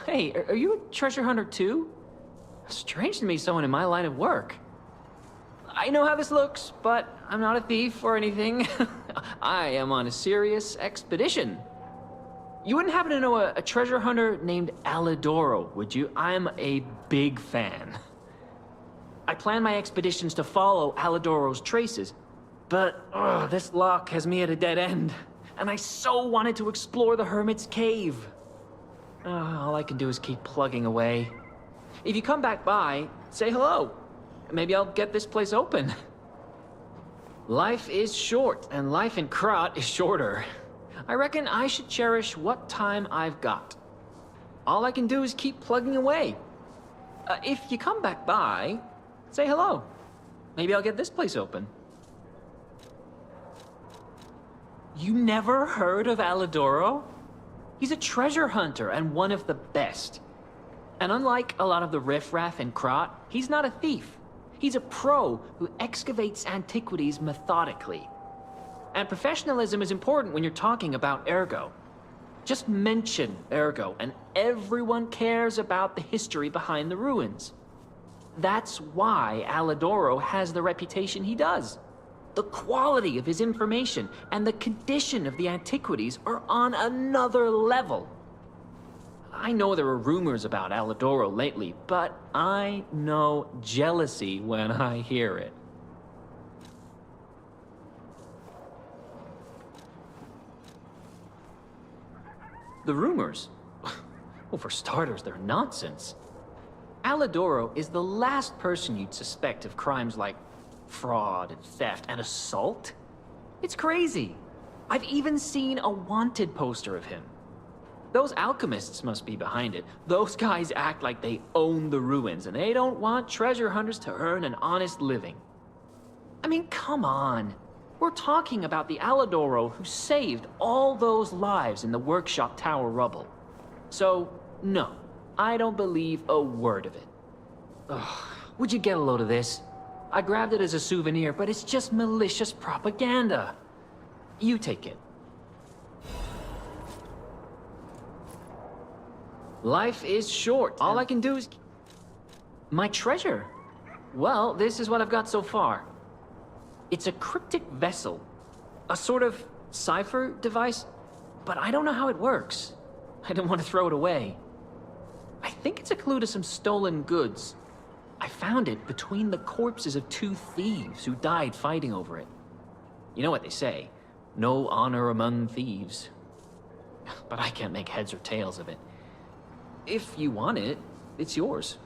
Hey, are you a treasure hunter too? Strange to me, someone in my line of work. I know how this looks, but I'm not a thief or anything. I am on a serious expedition. You wouldn't happen to know a treasure hunter named Alidoro, would you? I'm a big fan. I plan my expeditions to follow Alidoro's traces, but this lock has me at a dead end, and I so wanted to explore the Hermit's Cave. All I can do is keep plugging away. If you come back by, say hello. Maybe I'll get this place open. Life is short, and life in Krot is shorter. I reckon I should cherish what time I've got. All I can do is keep plugging away. If you come back by, say hello. Maybe I'll get this place open. You never heard of Alidoro? He's a treasure hunter and one of the best. And unlike a lot of the riffraff in Krot, he's not a thief. He's a pro who excavates antiquities methodically. And professionalism is important when you're talking about Ergo. Just mention Ergo, and everyone cares about the history behind the ruins. That's why Alidoro has the reputation he does. The quality of his information and the condition of the antiquities are on another level. I know there are rumors about Alidoro lately, but I know jealousy when I hear it. The rumors? Well, for starters, they're nonsense. Alidoro is the last person you'd suspect of crimes like fraud and theft and assault. It's crazy. I've even seen a wanted poster of him. Those alchemists must be behind it. Those guys act like they own the ruins, and they don't want treasure hunters to earn an honest living. I mean, come on. We're talking about the Alidoro who saved all those lives in the workshop tower rubble. So, no, I don't believe a word of it. Ugh, would you get a load of this? I grabbed it as a souvenir, but it's just malicious propaganda. You take it. Life is short. All I can do is... My treasure? Well, this is what I've got so far. It's a cryptic vessel. A sort of cipher device, but I don't know how it works. I don't want to throw it away. I think it's a clue to some stolen goods. I found it between the corpses of 2 thieves who died fighting over it. You know what they say, no honor among thieves. But I can't make heads or tails of it. If you want it, it's yours.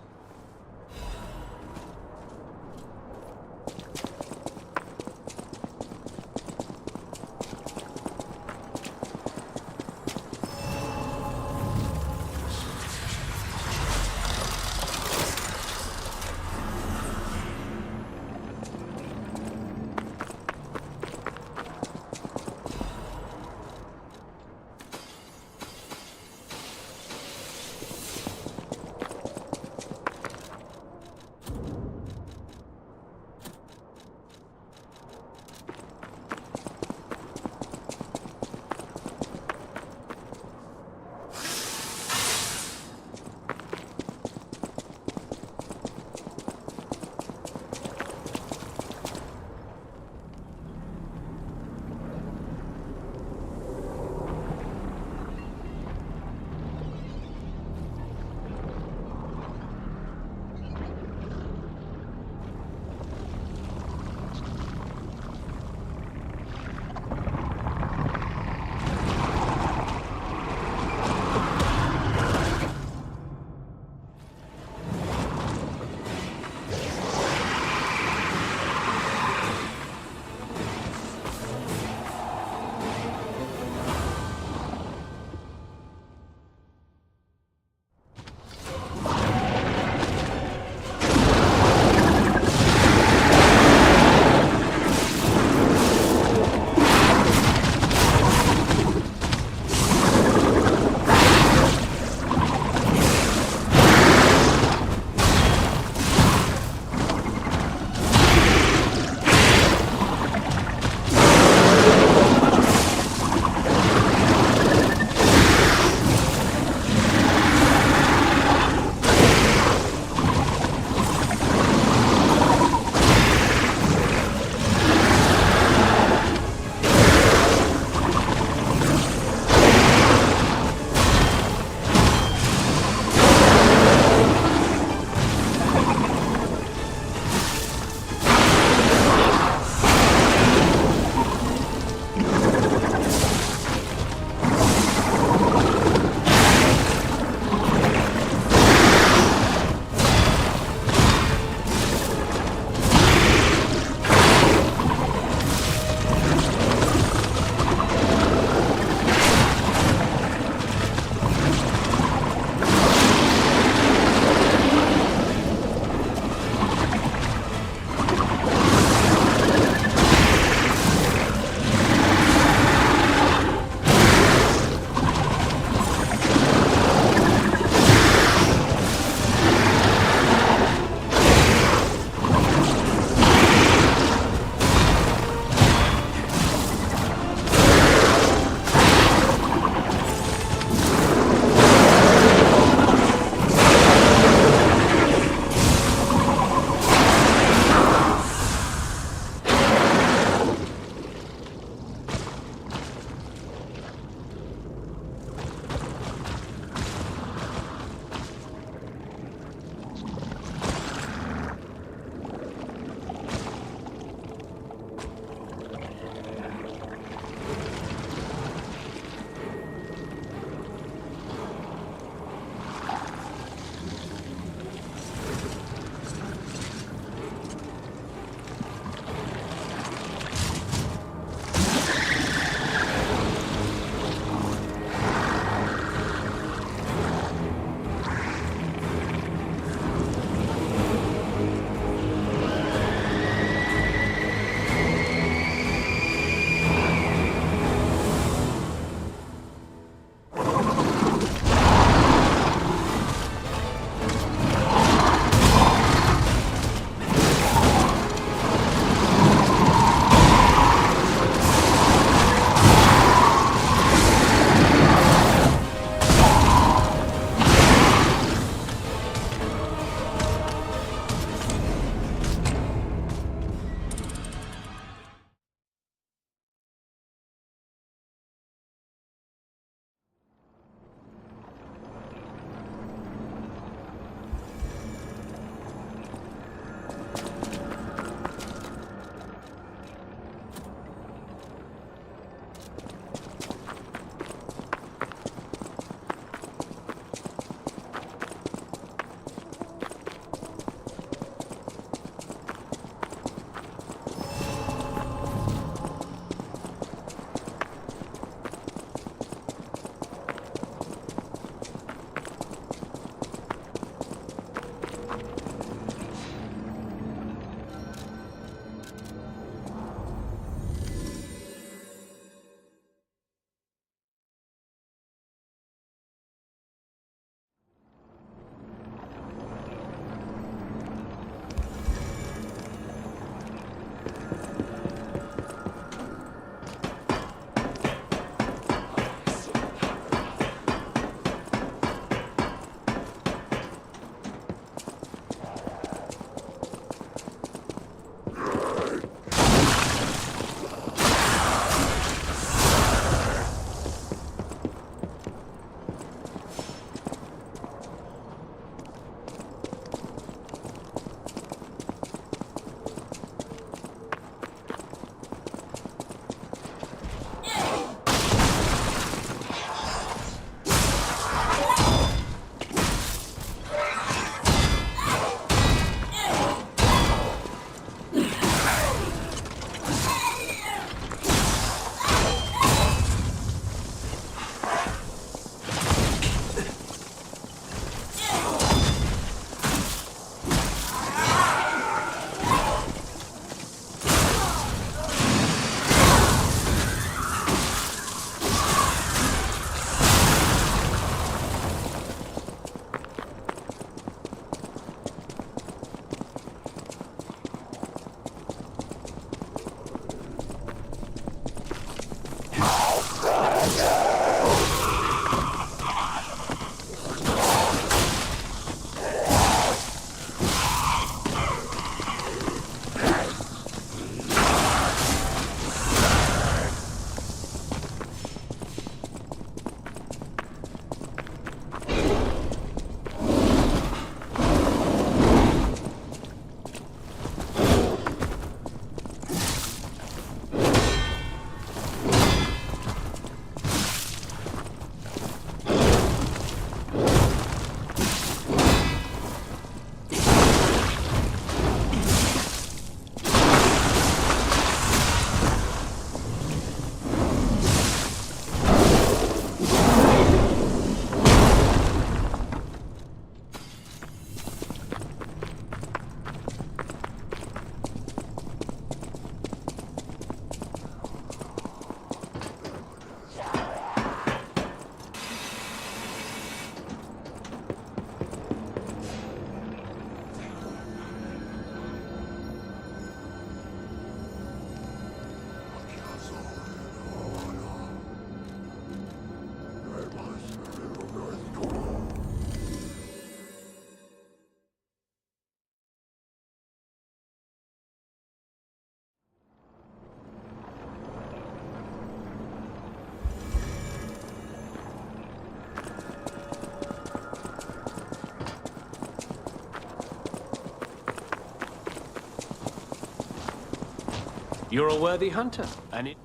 You're a worthy hunter, and it...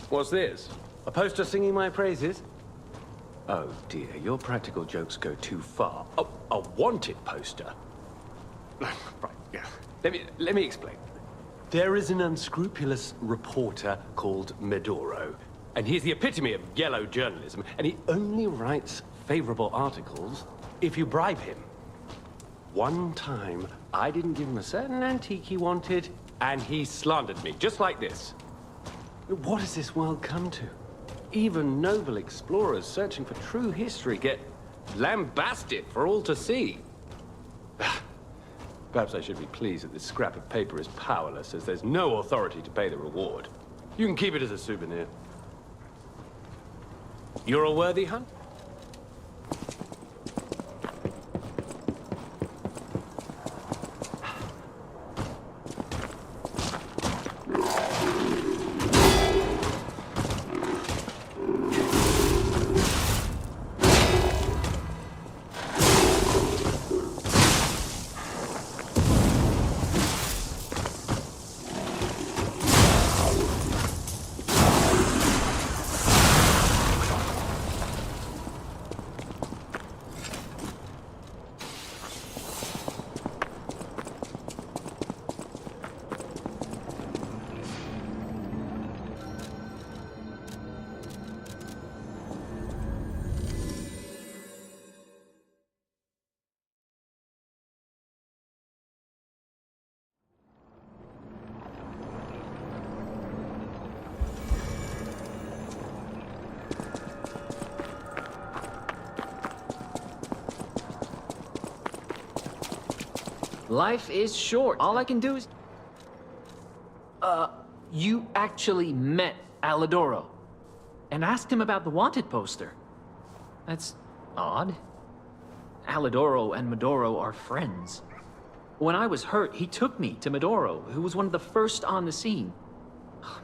What's this? A poster singing my praises? Oh dear, your practical jokes go too far. Oh, a wanted poster? Right, yeah. Let me explain. There is an unscrupulous reporter called Medoro, and he's the epitome of yellow journalism, and he only writes favorable articles if you bribe him. One time, I didn't give him a certain antique he wanted, and he slandered me, just like this. What has this world come to? Even noble explorers searching for true history get lambasted for all to see. Perhaps I should be pleased that this scrap of paper is powerless, as there's no authority to pay the reward. You can keep it as a souvenir. You're a worthy hunter? Life is short. All I can do is... You actually met Alidoro and asked him about the wanted poster. That's odd. Alidoro and Medoro are friends. When I was hurt, he took me to Medoro, who was one of the first on the scene.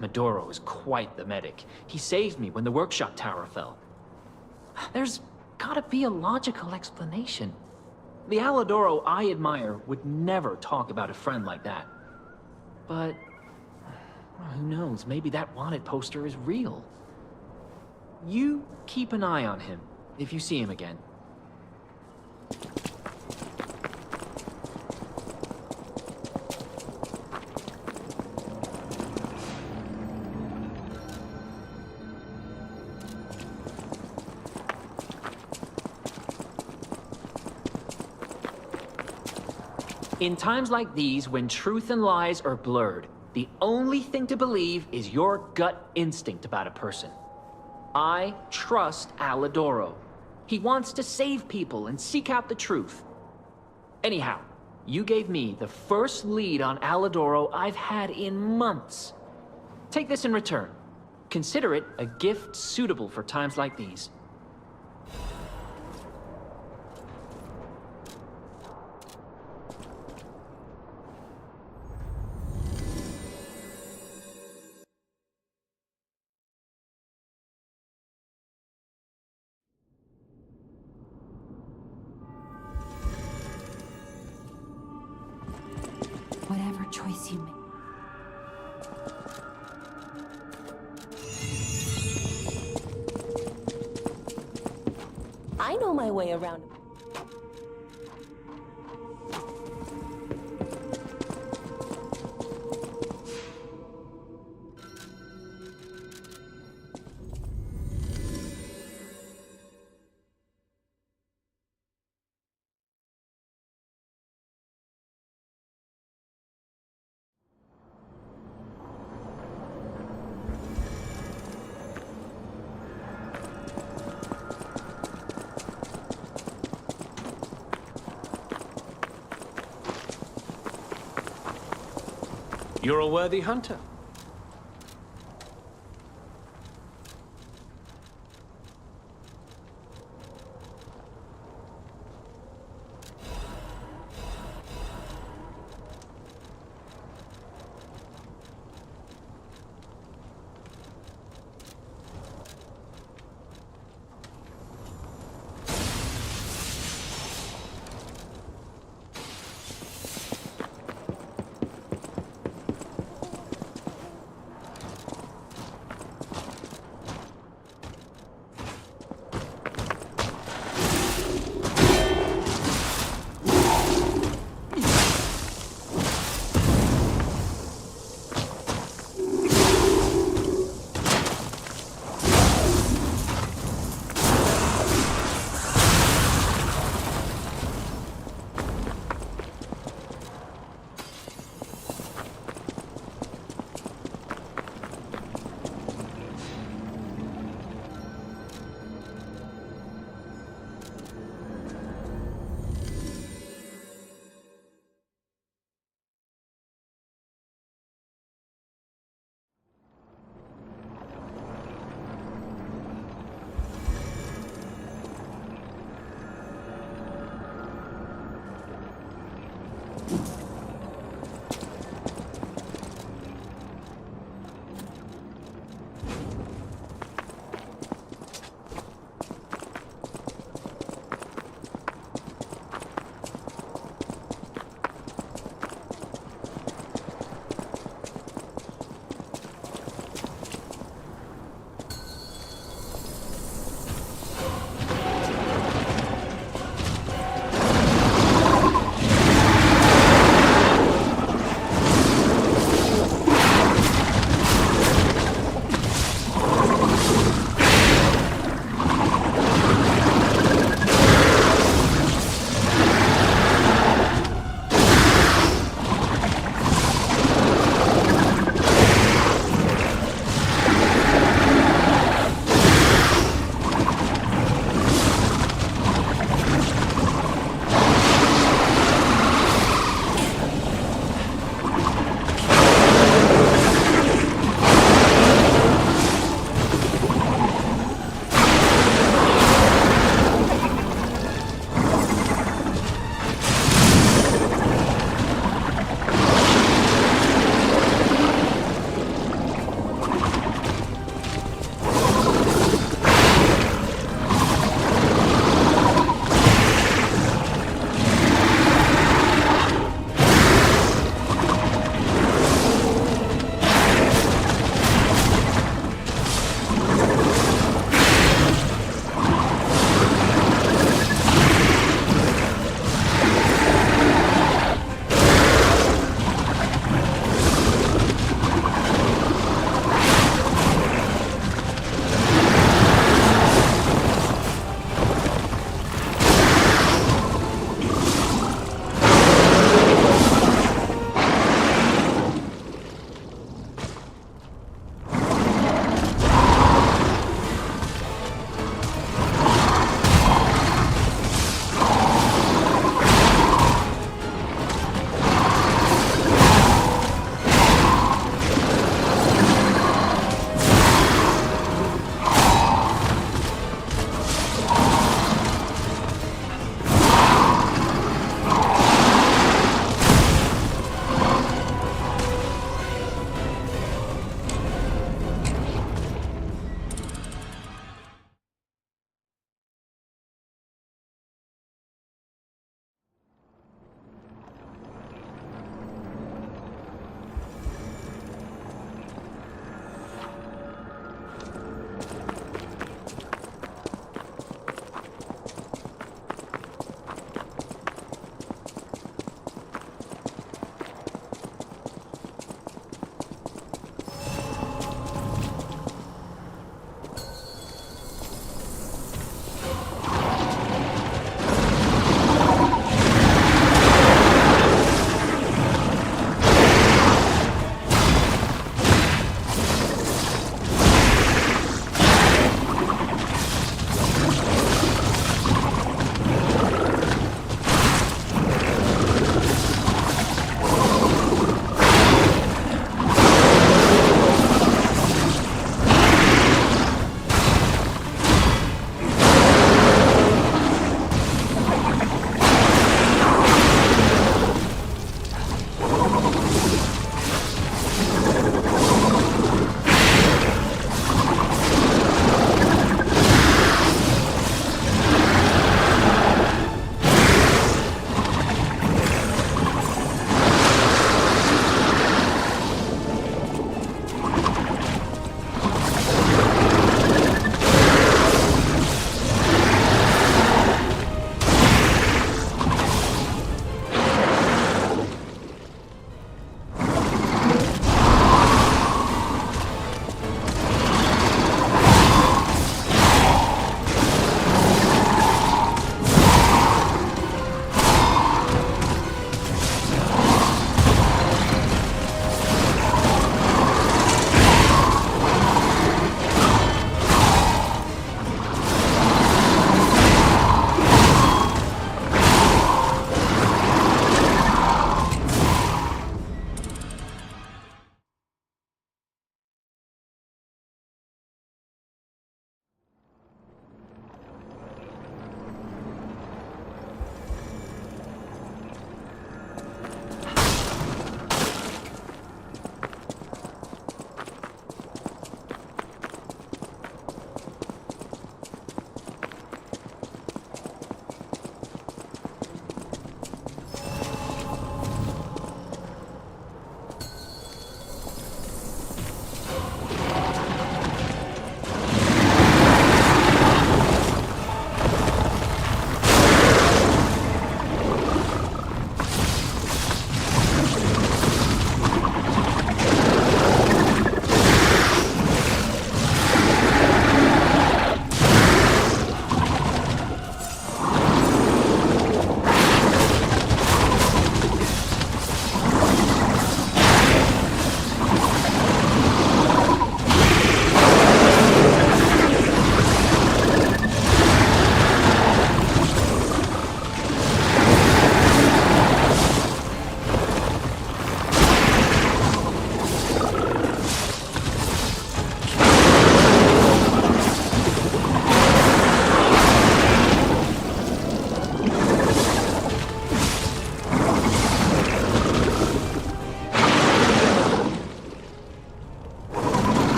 Medoro is quite the medic. He saved me when the workshop tower fell. There's gotta be a logical explanation. The Alidoro I admire would never talk about a friend like that. But who knows, maybe that wanted poster is real. You keep an eye on him if you see him again. In times like these, when truth and lies are blurred, the only thing to believe is your gut instinct about a person. I trust Alidoro. He wants to save people and seek out the truth. Anyhow, you gave me the first lead on Alidoro I've had in months. Take this in return. Consider it a gift suitable for times like these. Whatever choice you make. I know my way around. You're a worthy hunter.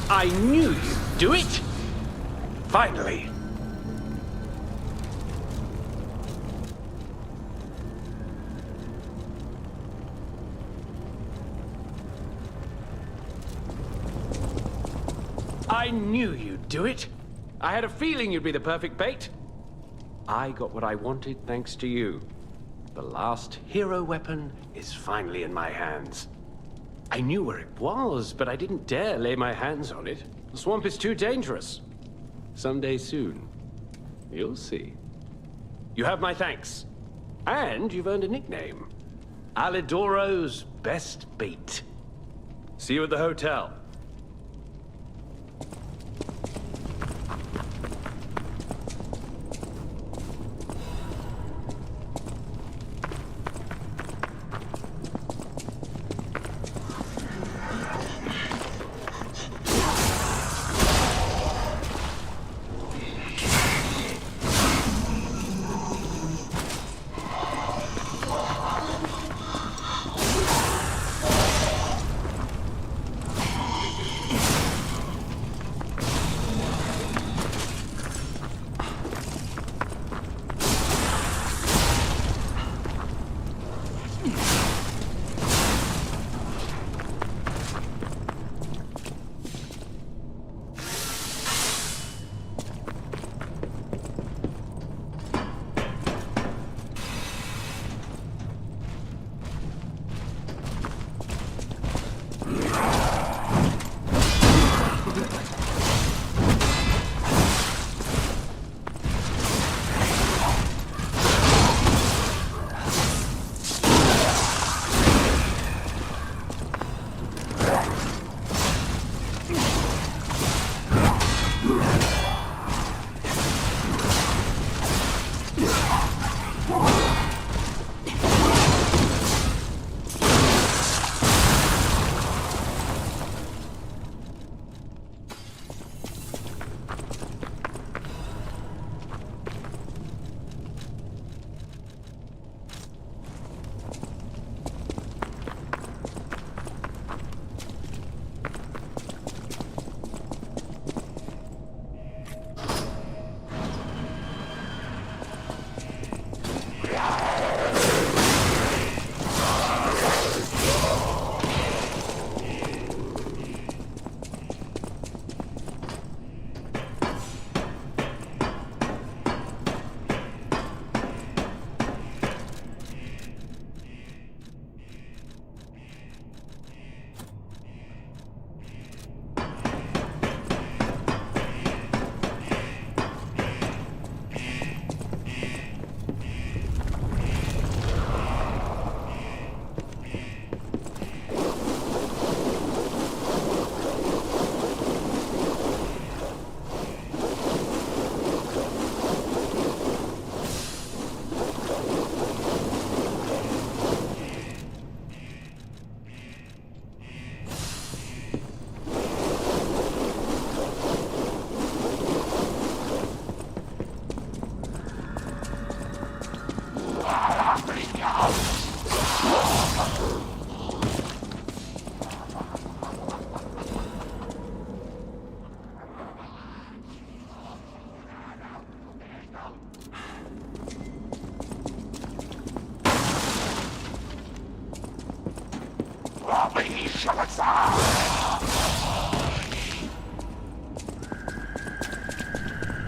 I knew you'd do it! Finally! I knew you'd do it! I had a feeling you'd be the perfect bait. I got what I wanted thanks to you. The last hero weapon is finally in my hands. I knew where it was, but I didn't dare lay my hands on it. The swamp is too dangerous. Someday soon, you'll see. You have my thanks. And you've earned a nickname. Alidoro's best bait. See you at the hotel.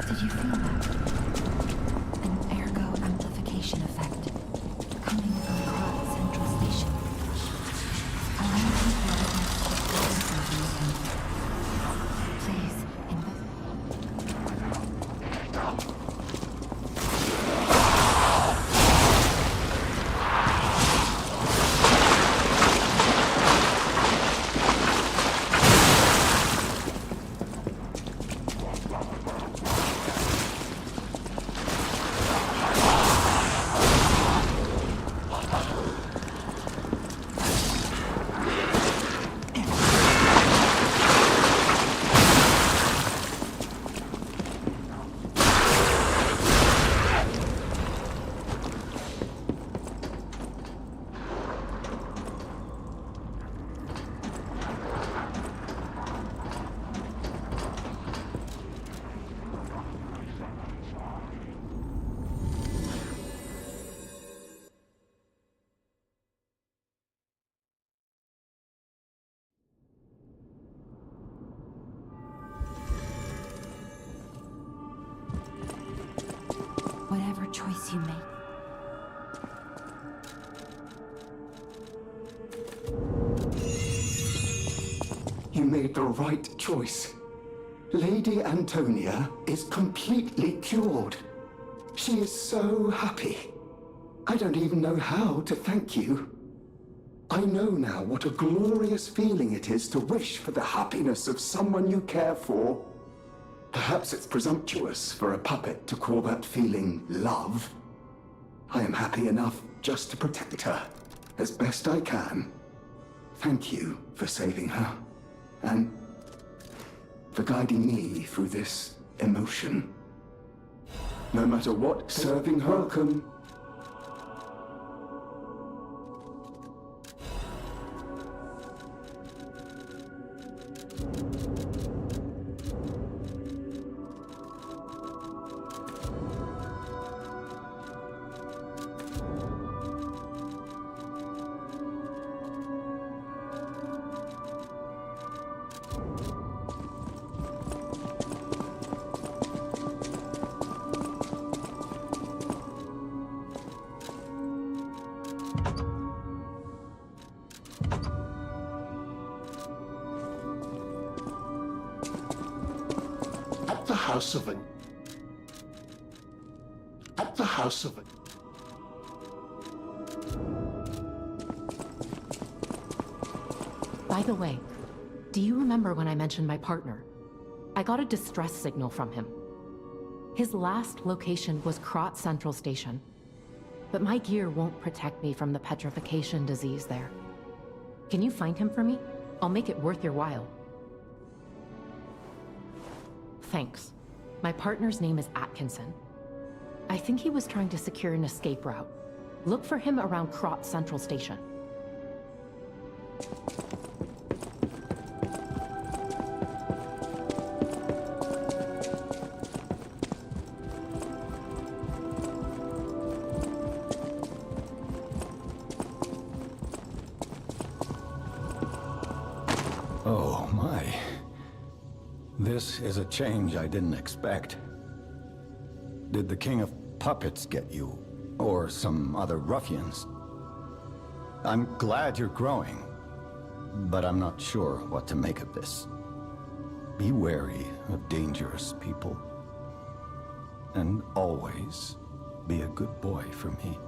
Did you feel that? An ergo amplification effect coming from Krat Central Station. Allow me to please, choice you make. You made the right choice. Lady Antonia is completely cured. She is so happy. I don't even know how to thank you. I know now what a glorious feeling it is to wish for the happiness of someone you care for. Perhaps it's presumptuous for a puppet to call that feeling love. I am happy enough just to protect her, as best I can. Thank you for saving her, and for guiding me through this emotion. No matter what, serving her can... At the house of an... At the house of an... By the way, do you remember when I mentioned my partner? I got a distress signal from him. His last location was Krot Central Station. But my gear won't protect me from the petrification disease there. Can you find him for me? I'll make it worth your while. Thanks. My partner's name is Atkinson. I think he was trying to secure an escape route. Look for him around Krot Central Station. Oh, my. This is a change I didn't expect. Did the King of Puppets get you? Or some other ruffians? I'm glad you're growing, but I'm not sure what to make of this. Be wary of dangerous people. And always be a good boy for me.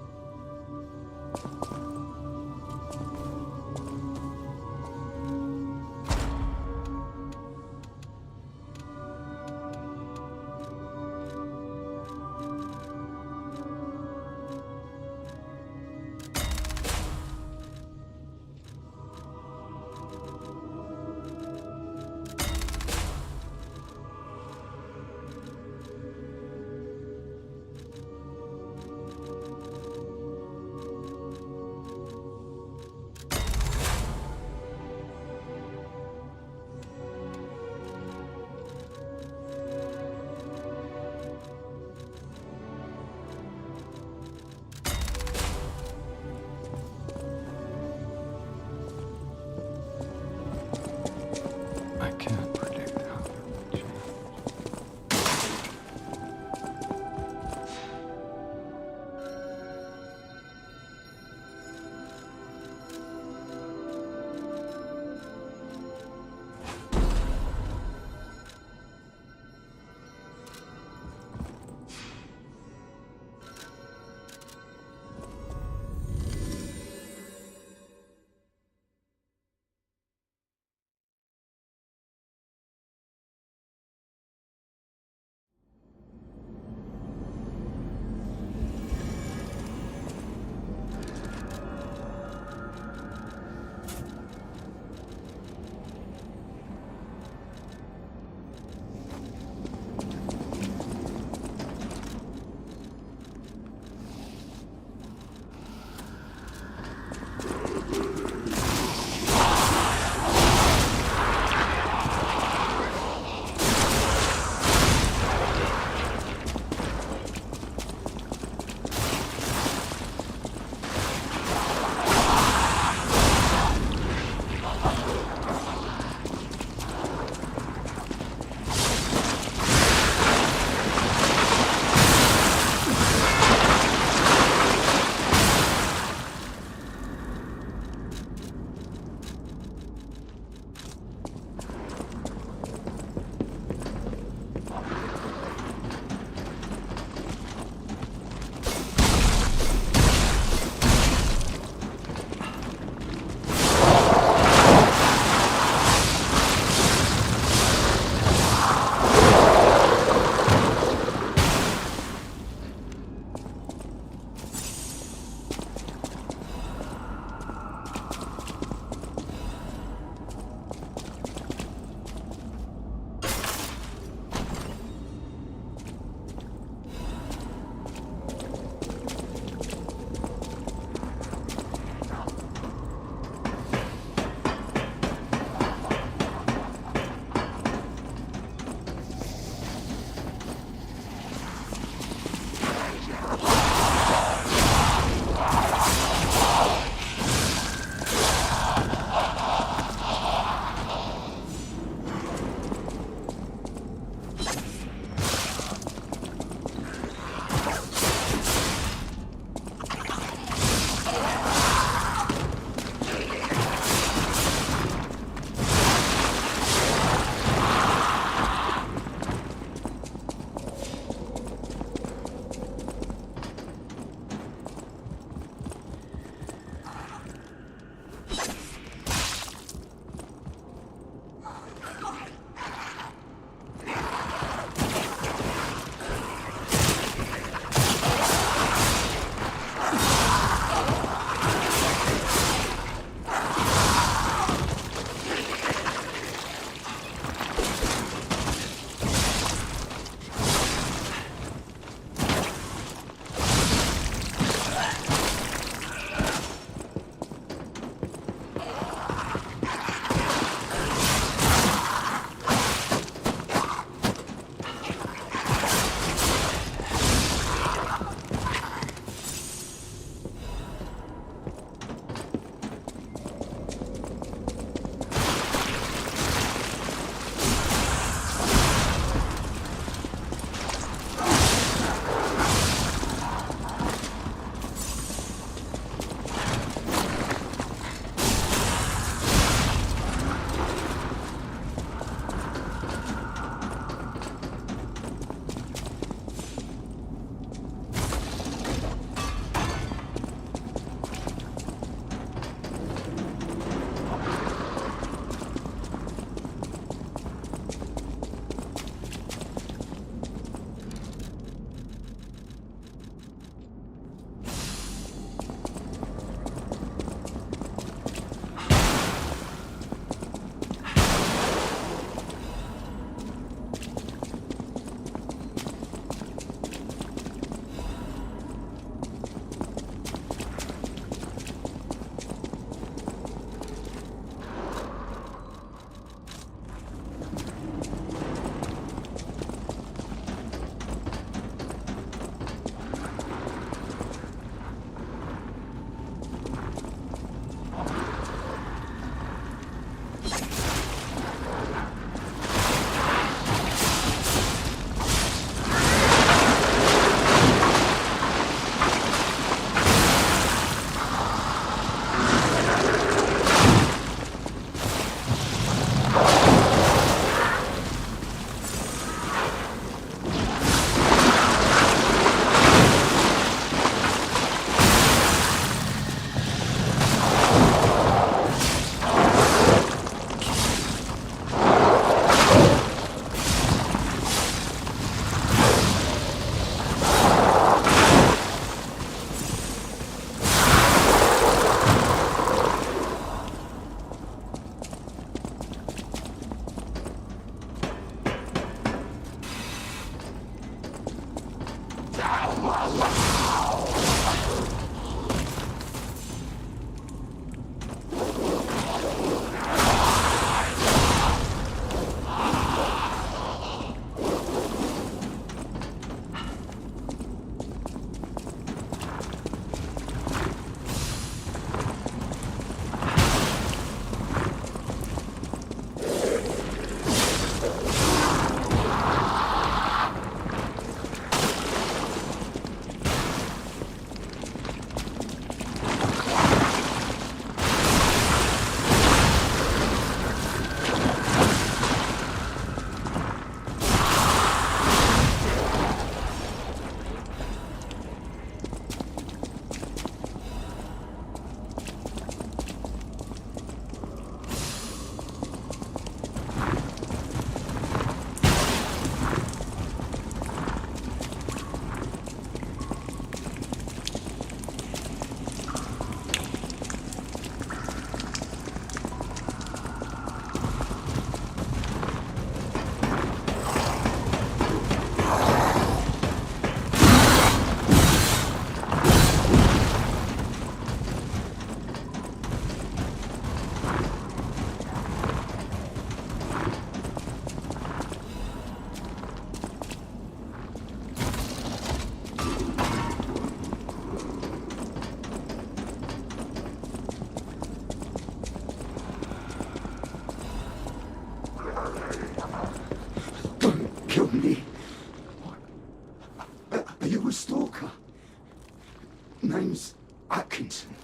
Name's Atkinson.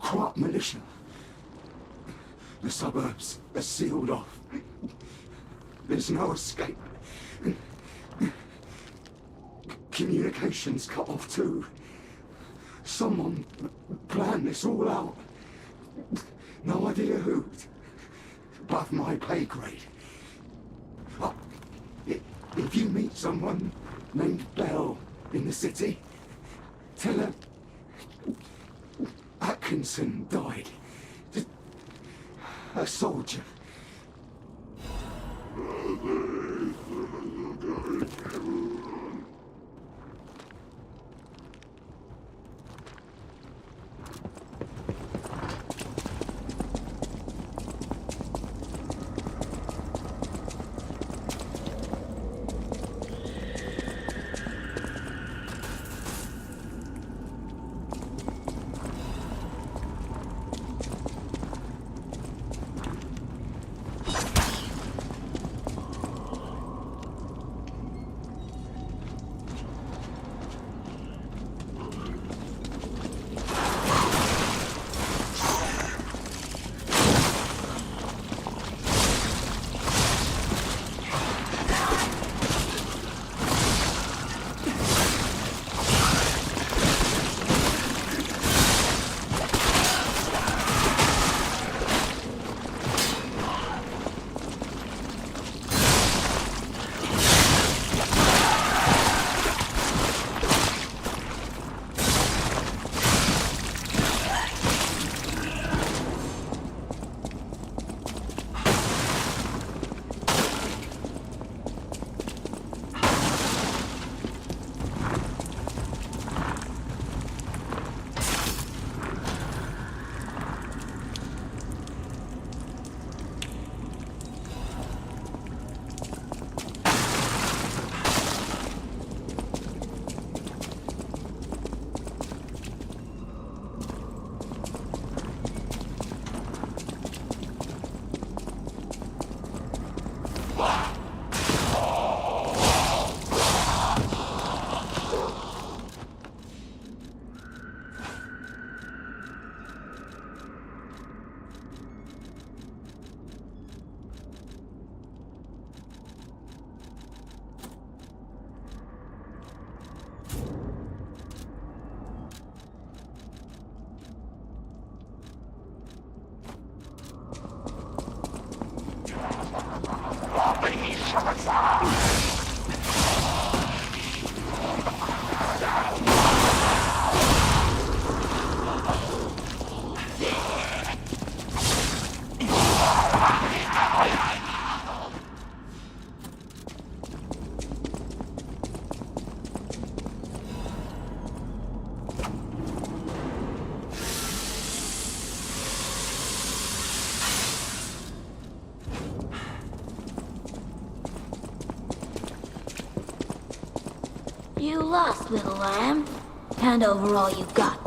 Crop militia. The suburbs are sealed off. There's no escape. Communications cut off too. Someone planned this all out. No idea who. Above my pay grade. If you meet someone named Bell in the city, tell her Atkinson died. A soldier. You lost, little lamb. Hand over all you got.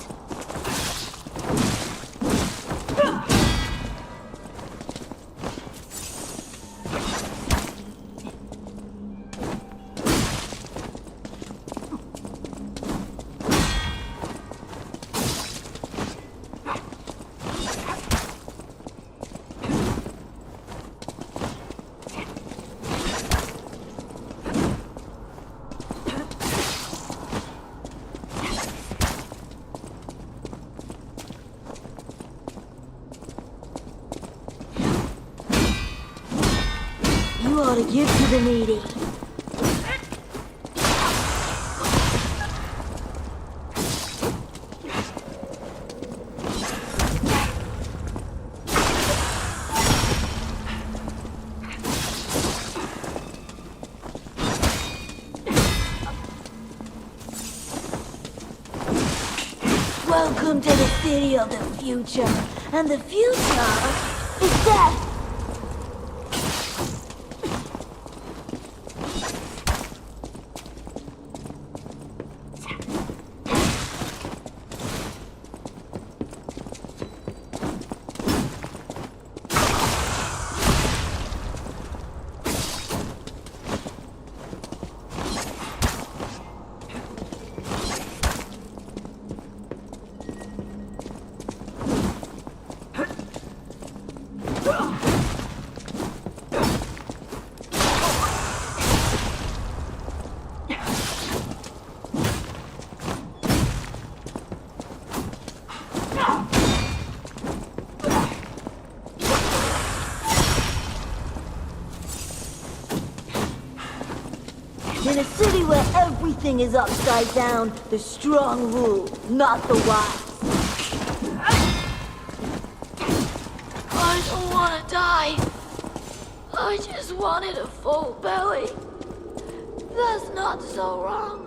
You ought to give to the needy. Welcome to the city of the future, and the future is death. In a city where everything is upside down, the strong rule, not the wise. I don't want to die. I just wanted a full belly. That's not so wrong.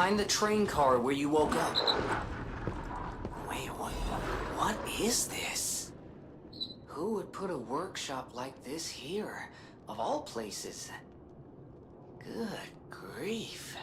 behind the train car where you woke up. Wait, what is this? Who would put a workshop like this here, of all places? Good grief.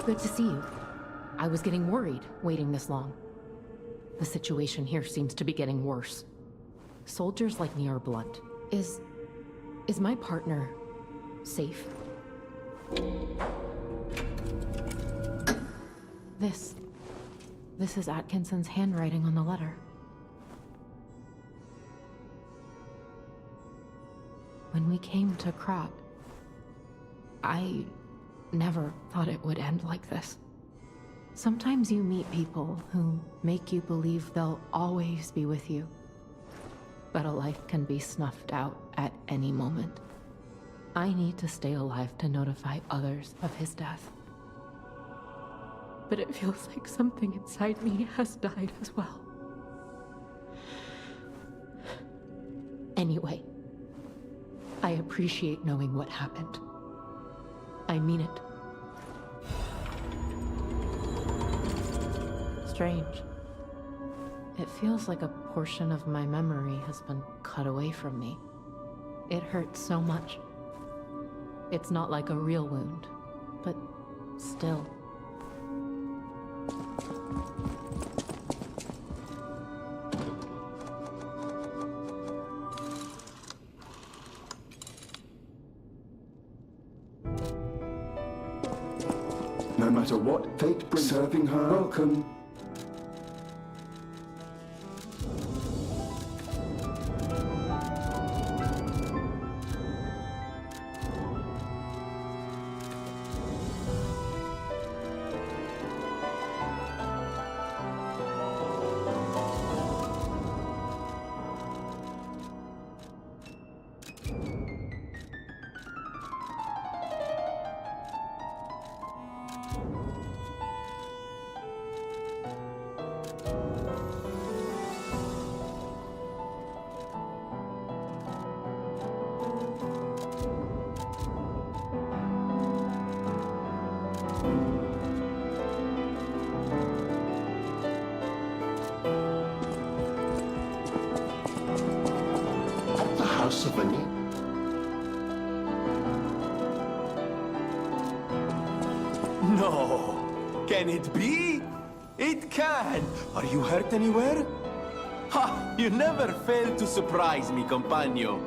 Good to see you. I was getting worried waiting this long. The situation here seems to be getting worse. Soldiers like me are blunt. Is my partner safe? This is Atkinson's handwriting on the letter. when we came to Krat, I never thought it would end like this. Sometimes you meet people who make you believe they'll always be with you. But a life can be snuffed out at any moment. I need to stay alive to notify others of his death. But it feels like something inside me has died as well. Anyway, I appreciate knowing what happened. I mean it. Strange. It feels like a portion of my memory has been cut away from me. It hurts so much. It's not like a real wound, but still. No matter what fate brings, serving her welcome. No! Can it be? It can! Are you hurt anywhere? Ha! You never fail to surprise me, compagno.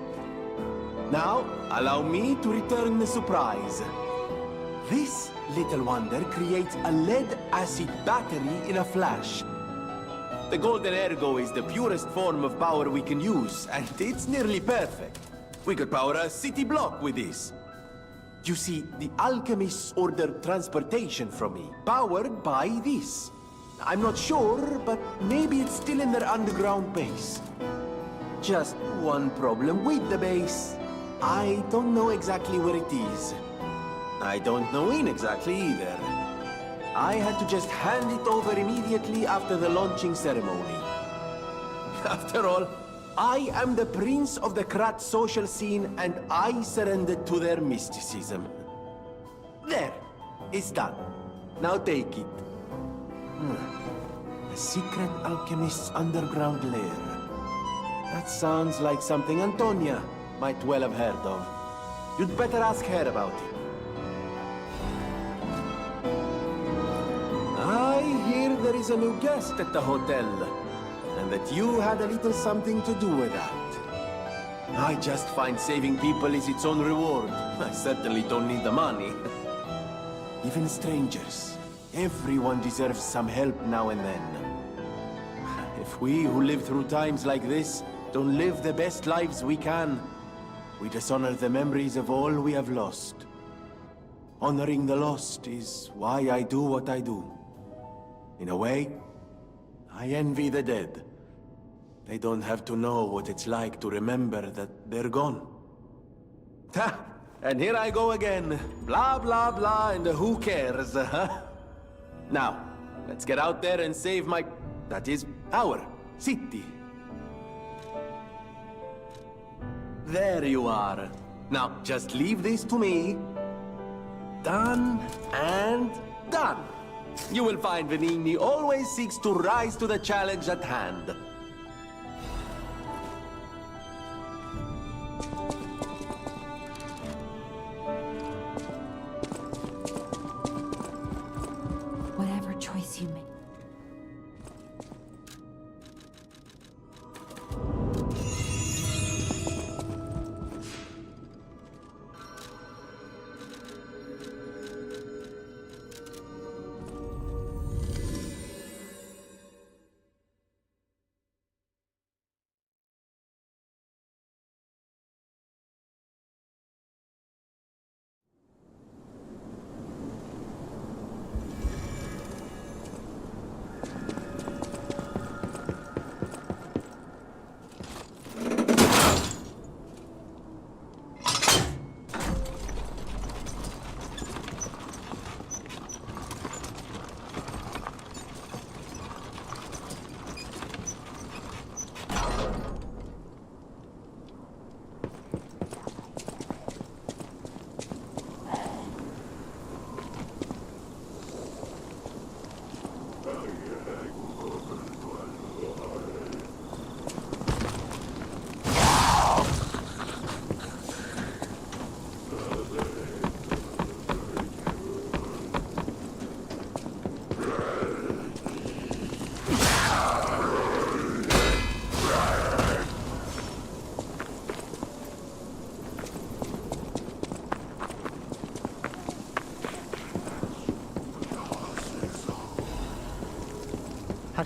Now, allow me to return the surprise. This little wonder creates a lead-acid battery in a flash. The golden ergo is the purest form of power we can use, and it's nearly perfect. We could power a city block with this. You see, the alchemists ordered transportation from me, powered by this. I'm not sure, but maybe it's still in their underground base. Just one problem with the base. I don't know exactly where it is. I don't know when exactly either. I had to just hand it over immediately after the launching ceremony. After all, I am the prince of the Krat social scene, and I surrendered to their mysticism. There, it's done. Now take it. A secret alchemist's underground lair. That sounds like something Antonia might well have heard of. You'd better ask her about it. I hear there is a new guest at the hotel, and that you had a little something to do with that. I just find saving people is its own reward. I certainly don't need the money. Even strangers. Everyone deserves some help now and then. If we who live through times like this don't live the best lives we can, we dishonor the memories of all we have lost. Honoring the lost is why I do what I do. In a way, I envy the dead. They don't have to know what it's like to remember that they're gone. Ha! And here I go again. Blah, blah, blah, and who cares, huh? Now, let's get out there and save my... that is, our city. There you are. Now, just leave this to me. Done and done. You will find Venigni always seeks to rise to the challenge at hand. Whatever choice you make.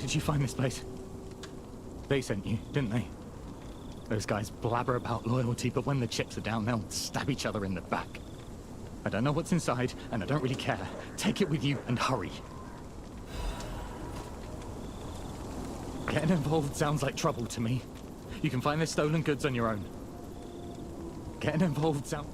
did you find this place? They sent you, didn't they? Those guys blabber about loyalty, but when the chips are down, they'll stab each other in the back. I don't know what's inside, and I don't really care. Take it with you and hurry. Getting involved sounds like trouble to me. You can find the stolen goods on your own. Getting involved sounds...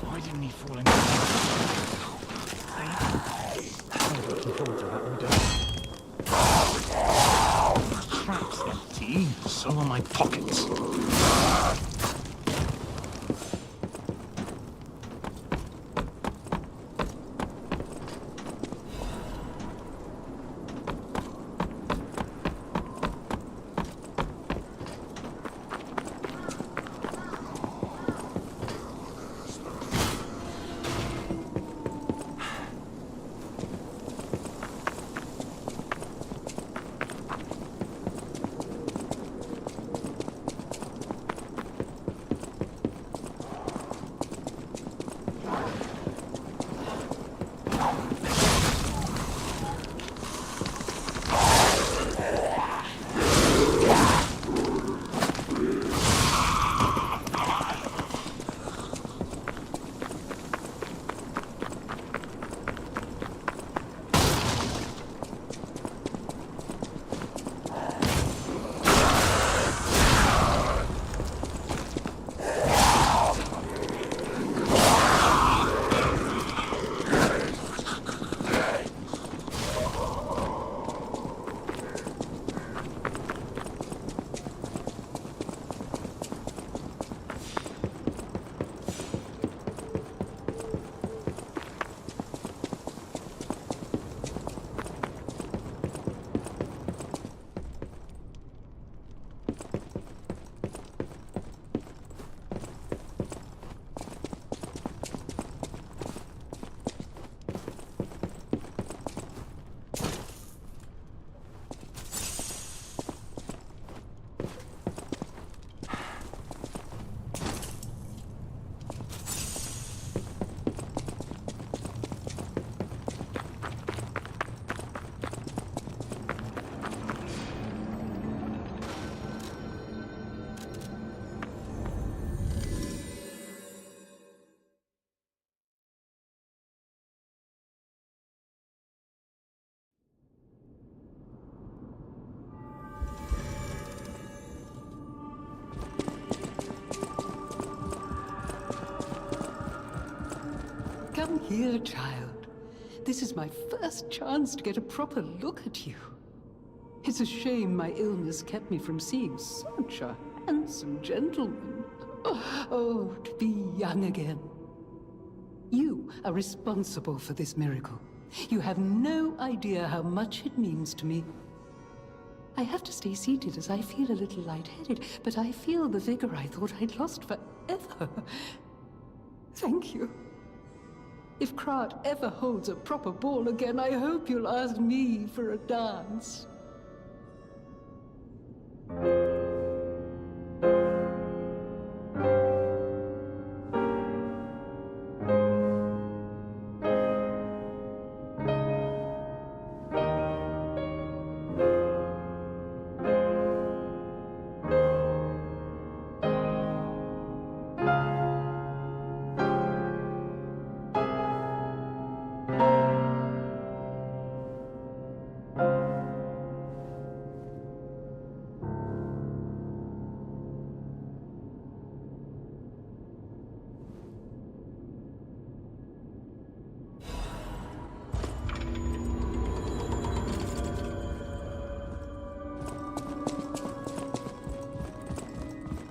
Why didn't he fall into looking forward to that all day. Trap's empty, so are my pockets. Come here, child. This is my first chance to get a proper look at you. It's a shame my illness kept me from seeing such a handsome gentleman. Oh, to be young again. You are responsible for this miracle. You have no idea how much it means to me. I have to stay seated as I feel a little lightheaded, but I feel the vigor I thought I'd lost forever. Thank you. If Krat ever holds a proper ball again, I hope you'll ask me for a dance.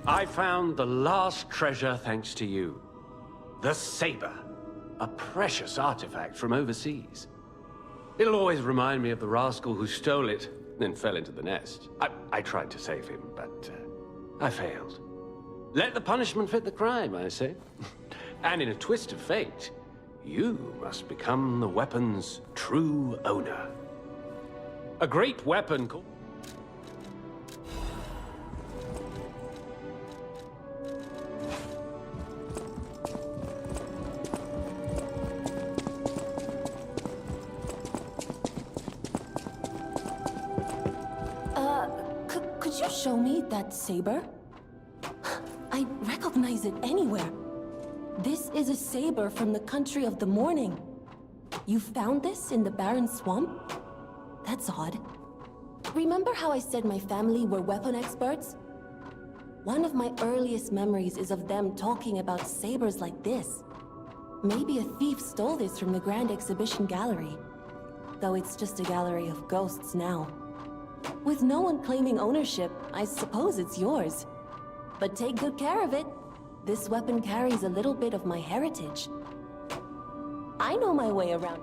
I found the last treasure thanks to you. The saber. A precious artifact from overseas. It'll always remind me of the rascal who stole it, then fell into the nest. I tried to save him, but I failed. Let the punishment fit the crime, I say. And in a twist of fate, you must become the weapon's true owner. A great weapon called... show me that saber? I recognize it anywhere. This is a saber from the country of the morning. You found this in the barren swamp? That's odd. Remember how I said my family were weapon experts? One of my earliest memories is of them talking about sabers like this. Maybe a thief stole this from the Grand Exhibition Gallery. Though it's just a gallery of ghosts now. With no one claiming ownership, I suppose it's yours. But take good care of it. This weapon carries a little bit of my heritage. I know my way around.